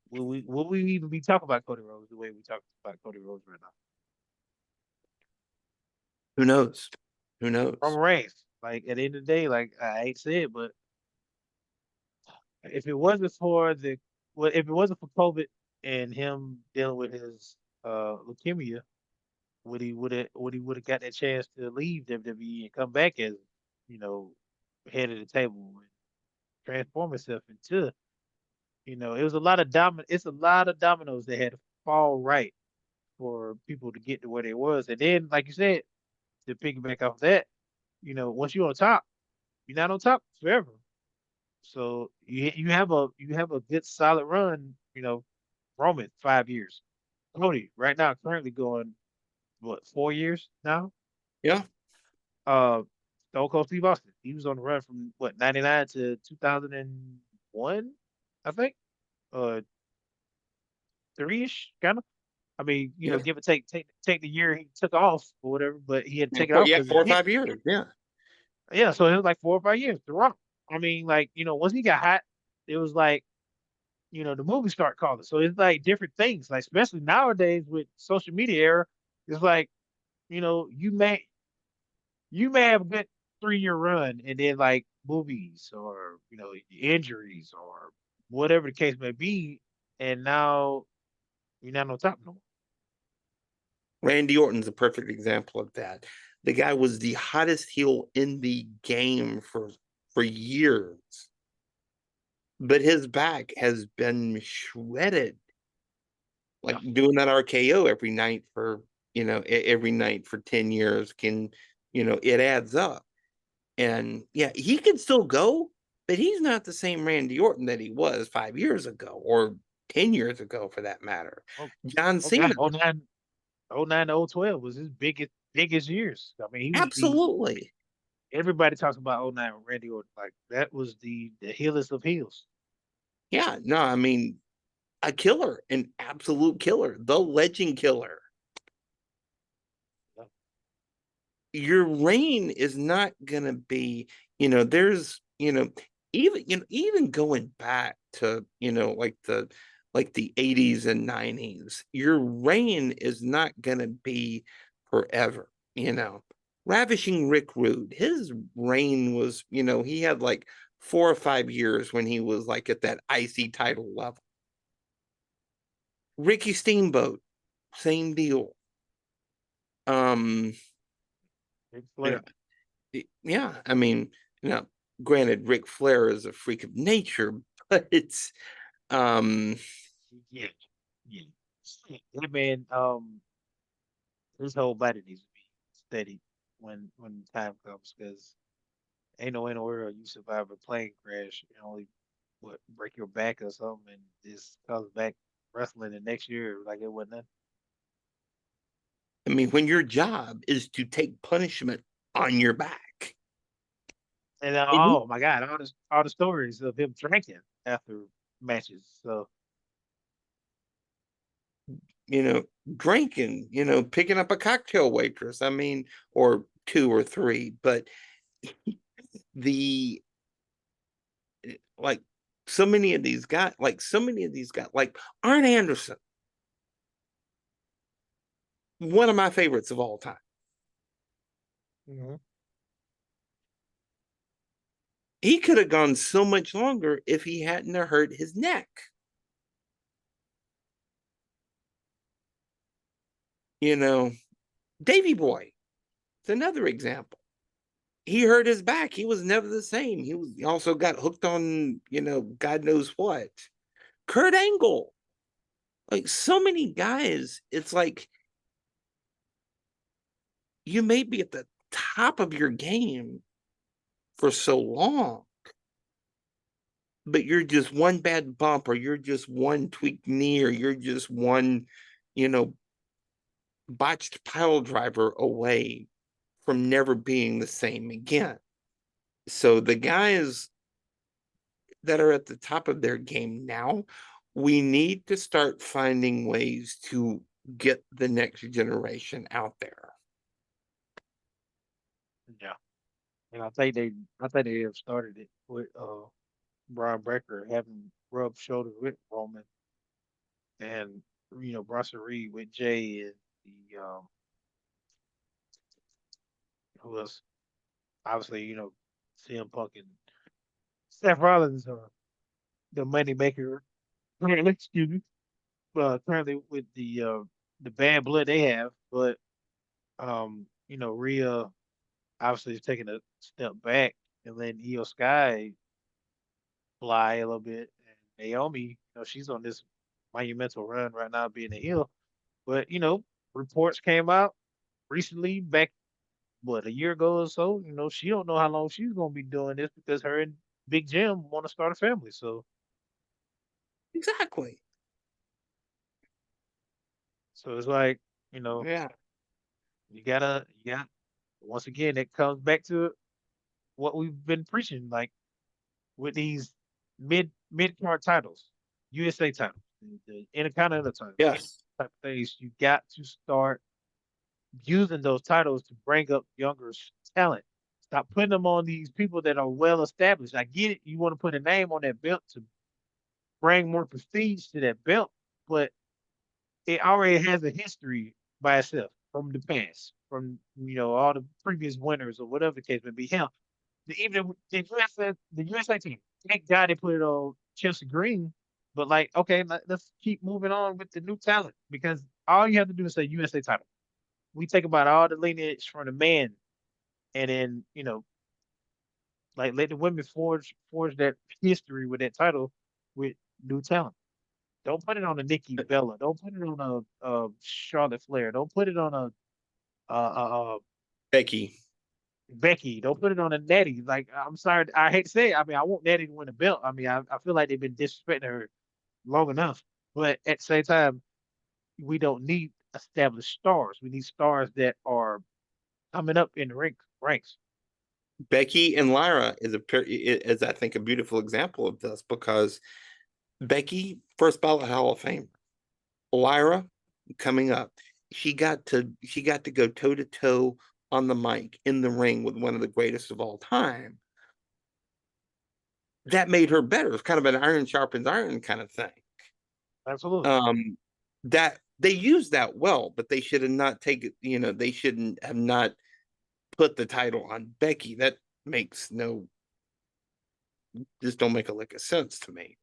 will we even be talking about Cody Rhodes the way we talk about Cody Rhodes right now? Who knows? Who Roman knows? Reigns, like at the end of the day, like I ain't said, but if it wasn't for the well, if it wasn't for COVID and him dealing with his leukemia, would he would have got that chance to leave WWE and come back as, you know, head of the table and transform himself into, it was a lot of it's a lot of dominoes that had to fall right for people to get to where they was. And then, like you said, to piggyback off that, once you're on top, you're not on top forever. So you have a good solid run, Roman 5 years. Cody right now currently going what 4 years now. Yeah. Uh, Stone Cold Steve Austin, he was on the run from what 99 to 2001, I think, uh, three-ish kind of. I mean, Yeah. give or take the year he took off or whatever, but he had to Yeah. take it off because of 4 or 5 hit. years. Yeah. Yeah, so it was like 4 or 5 years. The Rock. I mean, like once he got hot, it was like the movies start calling. So it's like different things. Like especially nowadays with social media era, it's like you know you may you may have a good 3 year run and then like movies or injuries or whatever the case may be, and now you're not on top no more. Randy Orton's a perfect example of that. The guy was the hottest heel in the game for years, but his back has been shredded, like Yeah. doing that RKO every night for every night for 10 years can, it adds up. And yeah, he can still go, but he's not the same Randy Orton that he was 5 years ago or 10 years ago for that matter. Oh, John oh Cena, God, oh nine to 012 was his biggest years. I mean, he was the absolutely. everybody talks about '09 with Randy Orton. Like that was the heelest of heels. Yeah, no, I mean, a killer, an absolute killer, the legend killer. Yeah. Your reign is not gonna be, there's, even going back to, like the 80s and 90s, your reign is not gonna be forever, Ravishing Rick Rude, his reign was, he had like 4 or 5 years when he was like at that IC title level. Ricky Steamboat, same deal. Um, Big you know, Flair. yeah, I mean, you know, granted, Ric Flair is a freak of nature, but it's um, Yeah, yeah. That man, his whole body needs to be steady when the time comes, because ain't no way in the world you survive a plane crash and only break your back or something and just comes back wrestling the next year like it wasn't nothing. I mean, when your job is to take punishment on your back, And and oh my God, all the stories of him drinking after matches. So you know, drinking, picking up a cocktail waitress, I mean, or two or three, but the like so many of these guys, like Arn Anderson, one of my favorites of all time. mhm. He could have gone so much longer if he hadn't hurt his neck. You know, Davy Boy, it's another example. He hurt his back. He was never the same. He also got hooked on, God knows what. Kurt Angle, like so many guys, it's like you may be at the top of your game for so long, but you're just one bad bump, or you're just one tweaked knee, or you're just one, you know, botched pile driver away from never being the same again. So the guys that are at the top of their game now, we need to start finding ways to get the next generation out there. Yeah. And I think they have started it with Brian Breaker having rubbed shoulders with Roman and Bronson Reed with Jay and the who else? Obviously, CM Punk and Seth Rollins are the money maker. Excuse me. Currently with the bad blood they have, but Rhea obviously is taking a step back and letting Io Sky fly a little bit. And Naomi, she's on this monumental run right now being a heel. But, reports came out recently, back a year ago or so, she don't know how long she's gonna be doing this because her and Big Jim want to start a family. Exactly. So it's like, you know, Yeah. yeah. Once again, it comes back to what we've been preaching, like with these mid card titles, USA titles, the Intercontinental titles, Yes. type of things. You got to start using those titles to bring up younger talent. Stop putting them on these people that are well established. I get it. You want to put a name on that belt to bring more prestige to that belt, but it already has a history by itself from the past, from all the previous winners or whatever the case may be. Hell, even the USA team, thank God they put it on Chelsea Green. But like, okay, let's keep moving on with the new talent because all you have to do is say USA title. We take about all the lineage from the man, and then like let the women forge that history with that title with new talent. Don't put it on a Nikki Bella. Don't put it on a Charlotte Flair. Don't put it on a Becky. Becky. Don't put it on a Natty. Like I'm sorry, I hate to say it. I mean, I want Natty to win a belt. I mean, I feel like they've been disrespecting her long enough. But at the same time, we don't need established stars. We need stars that are coming up in the ranks. Becky and Lyra is I think a beautiful example of this because Becky, first ballot Hall of Fame. Lyra coming up. She got to go toe to toe on the mic in the ring with one of the greatest of all time. That made her better. It's kind of an iron sharpens iron kind of thing. Absolutely. Um, that they used that well, but they should have not taken. They shouldn't have not put the title on Becky. That makes no, just don't make a lick of sense to me.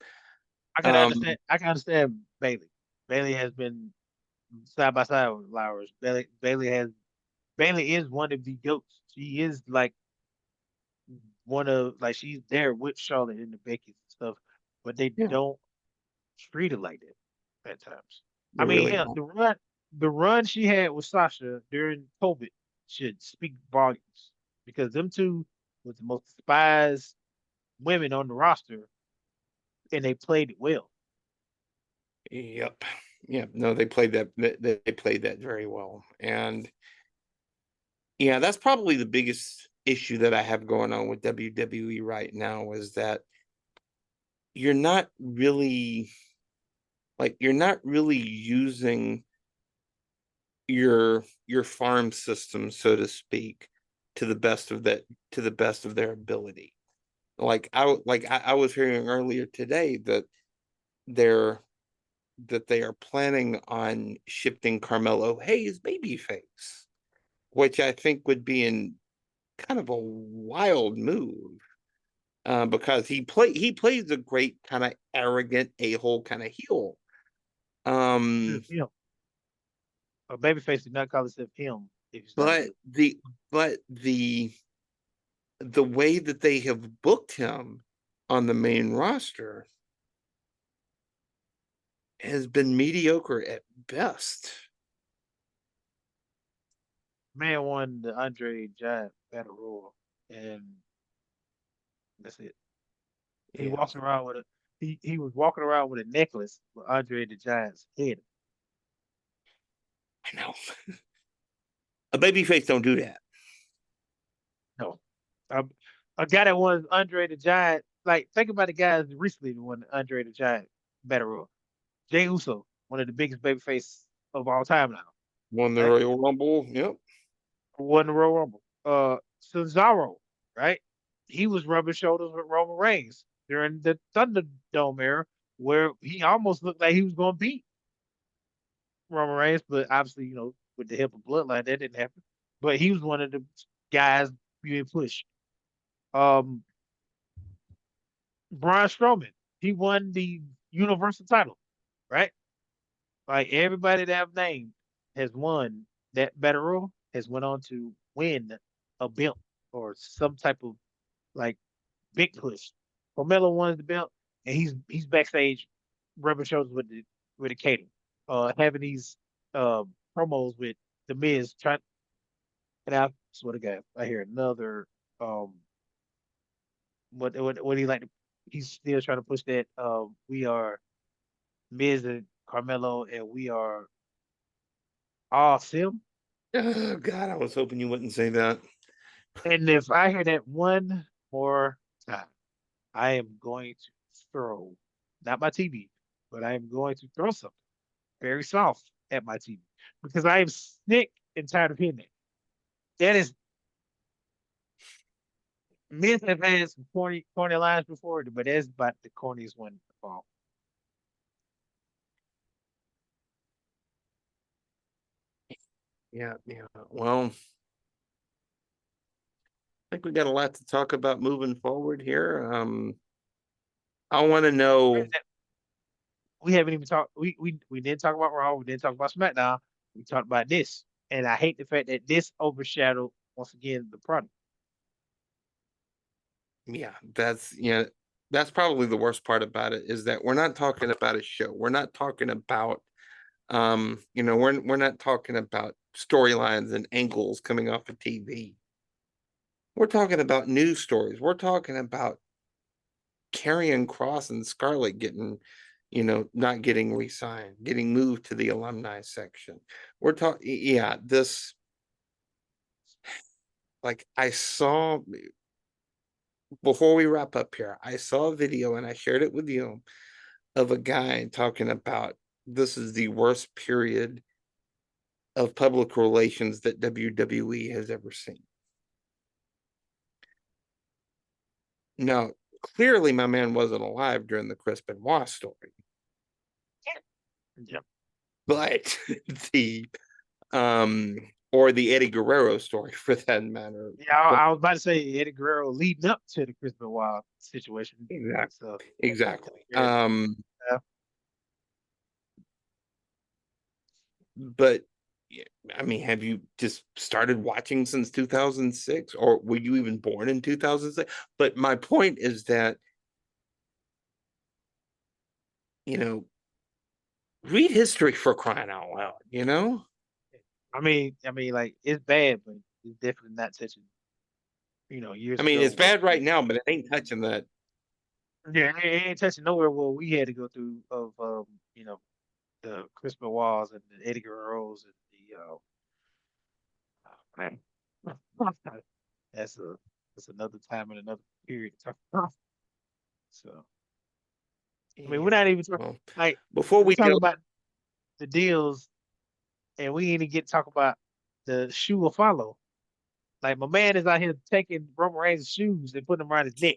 I can Um, understand. I can understand Bailey. Bailey has been side by side with Lowers. Bailey is one of the goats. She is like one of like she's there with Charlotte and the Becky's and stuff, but they yeah, don't treat it like that at times. I they mean, really hell, don't. the run she had with Sasha during COVID should speak volumes because them two was the most despised women on the roster, and they played it well. Yep. Yeah, no, they played that. They played that very well, and yeah, that's probably the biggest issue that I have going on with WWE right now is that you're not really you're not really using your farm system, so to speak, to the best of that to the best of their ability. I was hearing earlier today that they're they are planning on shifting Carmelo Hayes babyface, which I think would be in kind of a wild move because he plays a great kind of arrogant a-hole kind of heel. Him, Um, a babyface did not call himself him if he's not a but heel. the way that they have booked him on the main roster has been mediocre at best. Man won the Andre Giant Battle Royal, and that's it. He Yeah, walks around with a he was walking around with a necklace with Andre the Giant's head. I know. A babyface don't do that. No. Um, a guy that won Andre the Giant, like think about the guys recently that won Andre the Giant battle royal. Jey Uso, one of the biggest babyface of all time now, Won the right? Royal Rumble. Yep. Won the Royal Rumble. Cesaro, right? He was rubbing shoulders with Roman Reigns during the Thunderdome era, where he almost looked like he was going to beat Roman Reigns, but obviously, with the help of Bloodline, that didn't happen. But he was one of the guys being pushed. Um, Braun Strowman, he won the Universal title, right? Like everybody that I've named has won that battle royal, has went on to win a belt or some type of like big push. Carmelo won the belt, and he's backstage rubbing shoulders with the Cater, having these uh, promos with the Miz. Trying, and I swear to God, I hear another um, what he like. He's still trying to push that. We are Miz and Carmelo, and we are all Sim. Oh, God, I was hoping you wouldn't say that. And if I hear that one more time, I am going to throw, not my TV, but I am going to throw something very soft at my TV because I am sick and tired of hearing that. That is, men have had some corny lines before, but that's about the corniest one of all. Yeah, yeah. Well, I think we got a lot to talk about moving forward here. I want to know. We haven't even talked. We didn't talk about Raw. We didn't talk about SmackDown. We talked about this, and I hate the fact that this overshadowed once again the product. Yeah, that's probably the worst part about it is that we're not talking about a show. We're not talking about we're not talking about storylines and angles coming off of TV. We're talking about news stories. We're talking about Karrion Kross and Scarlett getting, not getting re-signed, getting moved to the alumni section. We're talking, yeah, this, like, I saw, before we wrap up here, I saw a video and I shared it with you of a guy talking about this is the worst period of public relations that WWE has ever seen. Now, clearly, my man wasn't alive during the Chris Benoit story, Yeah, but the um or the Eddie Guerrero story for that matter. yeah. But I was about to say Eddie Guerrero leading up to the Chris Benoit situation. exactly, So exactly. yeah, yeah. But yeah, I mean, have you just started watching since 2006, or were you even born in 2006? But my point is that, you know, read history for crying out loud, you know? Like it's bad, but it's definitely not touching. I Years mean, ago it's what bad right now, but it ain't touching that. yeah, it ain't touching nowhere what we had to go through of the Chris Benoit's and the Eddie Guerrero's and the man. That's a that's another time and another period to talk about. So we're Yeah. not even Well, like before we we talk go, about the deals and we ain't even get to talk about the shoe will follow. Like my man is out here taking Roman Reigns' shoes and putting them around his neck.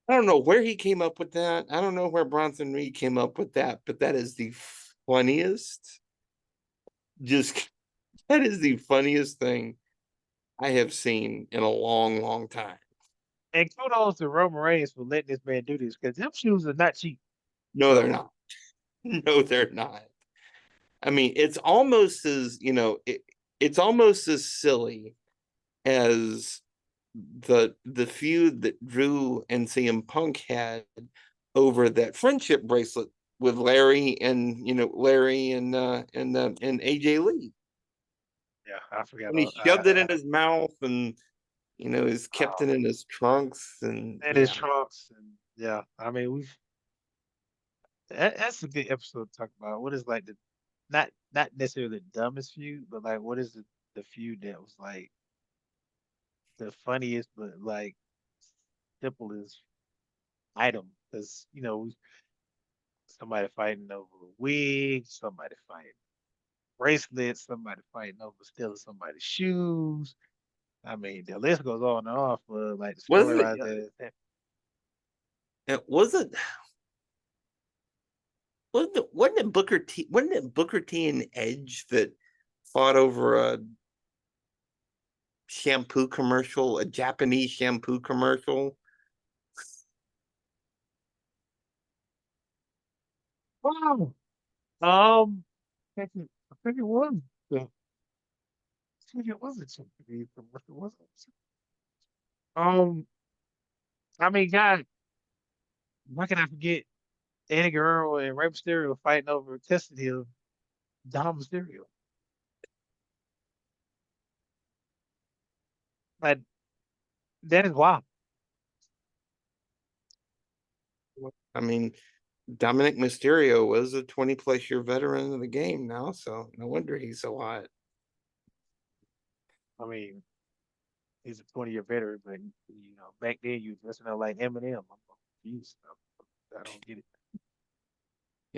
I don't know where he came up with that. I don't know where Bronson Reed came up with that, but that is the funniest. Just that is the funniest thing I have seen in a long, long time. And kudos to Roman Reigns for letting this man do this because them shoes are not cheap. No, they're So not. No, they're not. I mean, it's almost as, it's almost as silly as the feud that Drew and CM Punk had over that friendship bracelet with Larry and and AJ Lee. yeah, I forgot When he all. shoved it in his mouth and he's kept it in his trunks and And his yeah. trunks and yeah, I mean that's a good episode to talk about. What is like not necessarily the dumbest feud, but like what is the feud that was like the funniest, but like simplest item? Because somebody fighting over a wig, somebody fighting bracelets, somebody fighting over stealing somebody's shoes. I mean, the list goes on and on for like the Wasn't it? storylines that. It wasn't. Wasn't it Booker T? Wasn't it Booker T and Edge that fought over a shampoo commercial, a Japanese shampoo commercial? Wow. I think it was. I think it was a Japanese commercial, wasn't it? I mean, God, why can I forget Eddie Guerrero and Rey Mysterio fighting over custody of Dom Mysterio? Like that is wild. I mean, Dominic Mysterio was a 20+ year veteran of the game now, so no wonder he's so hot. I mean, he's a 20-year veteran, but back then you dressing up like Eminem. I'm confused. I don't get it.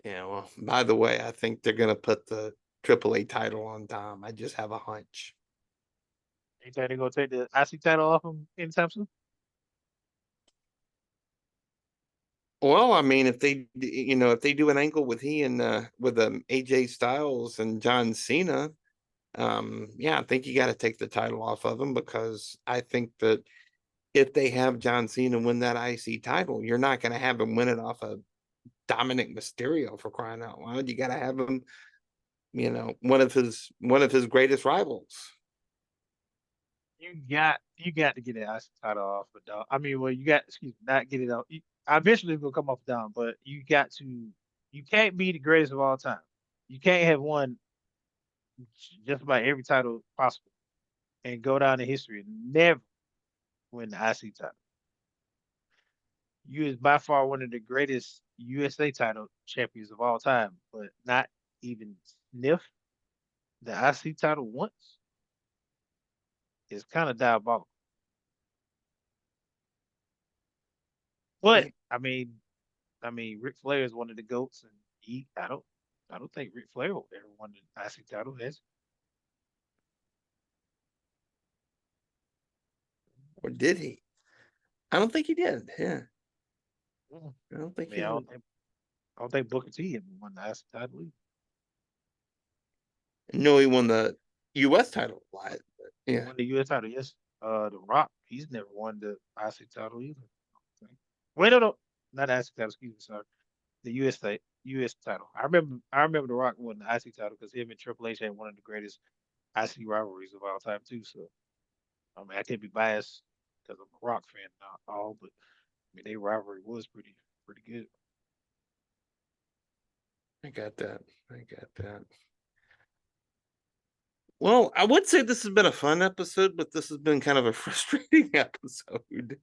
Yeah, well, by the way, I think they're gonna put the AAA title on Dom. I just have a hunch. Ain't they gonna take the IC title off him anytime soon? Well, I mean, if they do an angle with he and with AJ Styles and John Cena, yeah, I think you got to take the title off of him, because I think that if they have John Cena win that IC title, you're not going to have him win it off of Dominic Mysterio, for crying out loud. You got to have him, one of his greatest rivals. You got to get that IC title off of Dom. I mean, well, you got excuse me, not get it off. Eventually it's gonna come off Dom, but you got to. You can't be the greatest of all time. You can't have won just about every title possible and go down in history and never win the IC title. You is by far one of the greatest USA title champions of all time, but not even sniff the IC title once is kind of diabolical. But Yeah. I mean, Ric Flair is one of the goats, and I don't think Ric Flair ever won the IC title. Or did he? I don't think he did. Yeah, Mm. I don't I think mean, he did. I don't think Booker T ever won the IC title either. No, he won the U.S. title a lot. But He yeah. won the US title, yes. The Rock, he's never won the IC title either. I don't think. Wait, no, not the IC title. Excuse me, sorry. The US title. I remember The Rock won the IC title because him and Triple H had one of the greatest IC rivalries of all time too. So I mean, I can't be biased because I'm a Rock fan, not all, but I mean, their rivalry was pretty good. I got that. I got that. Well, I would say this has been a fun episode, but this has been kind of a frustrating episode. It's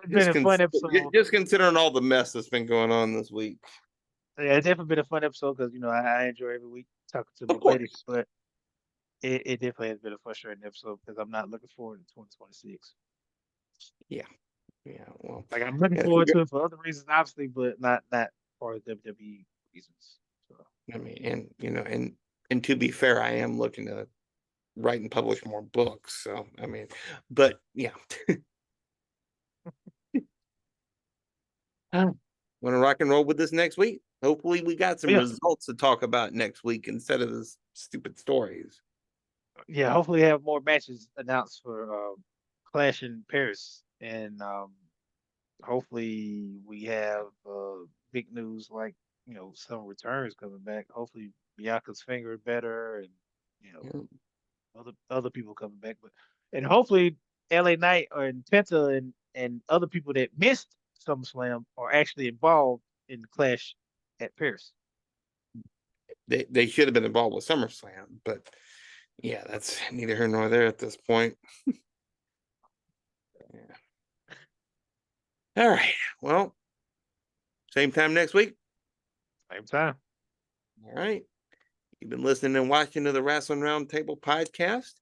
been a fun episode. Just considering all the mess that's been going on this week. Yeah, it's definitely been a fun episode because I enjoy every week talking to Of my buddy, course. but it definitely has been a frustrating episode because I'm not looking forward to 2026. Yeah. Yeah. Well, Like I'm looking yeah, forward to it for other reasons, obviously, but not for WWE reasons. So I mean, and to be fair, I am looking to write and publish more books. So I mean, but yeah. Want to rock and roll with this next week? Hopefully, we got some yeah, results to talk about next week instead of this stupid stories. yeah. Hopefully, have more matches announced for Clash in Paris, and hopefully we have big news like some returns coming back. Hopefully, Bianca's finger better, and you know Yeah. other people coming back, but and hopefully LA Knight or Penta and other people that missed SummerSlam are actually involved in the Clash at Paris. They should have been involved with SummerSlam, but yeah, that's neither here nor there at this point. Yeah. All right. Well, same time next week. Same time. All right. You've been listening and watching to the Wrasslin Roundtable podcast.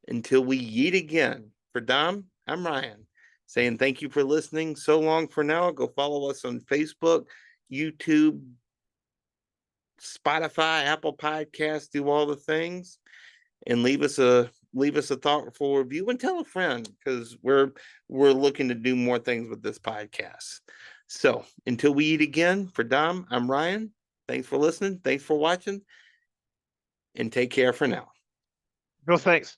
Until we yeet again, for Dom, I'm Ryan, saying thank you for listening. So long for now. Go follow us on Facebook, YouTube, Spotify, Apple Podcasts, do all the things, and leave us a thoughtful review and tell a friend, because we're looking to do more things with this podcast. So until we eat again, for Dom, I'm Ryan. Thanks for listening. Thanks for watching, and take care for now. No thanks.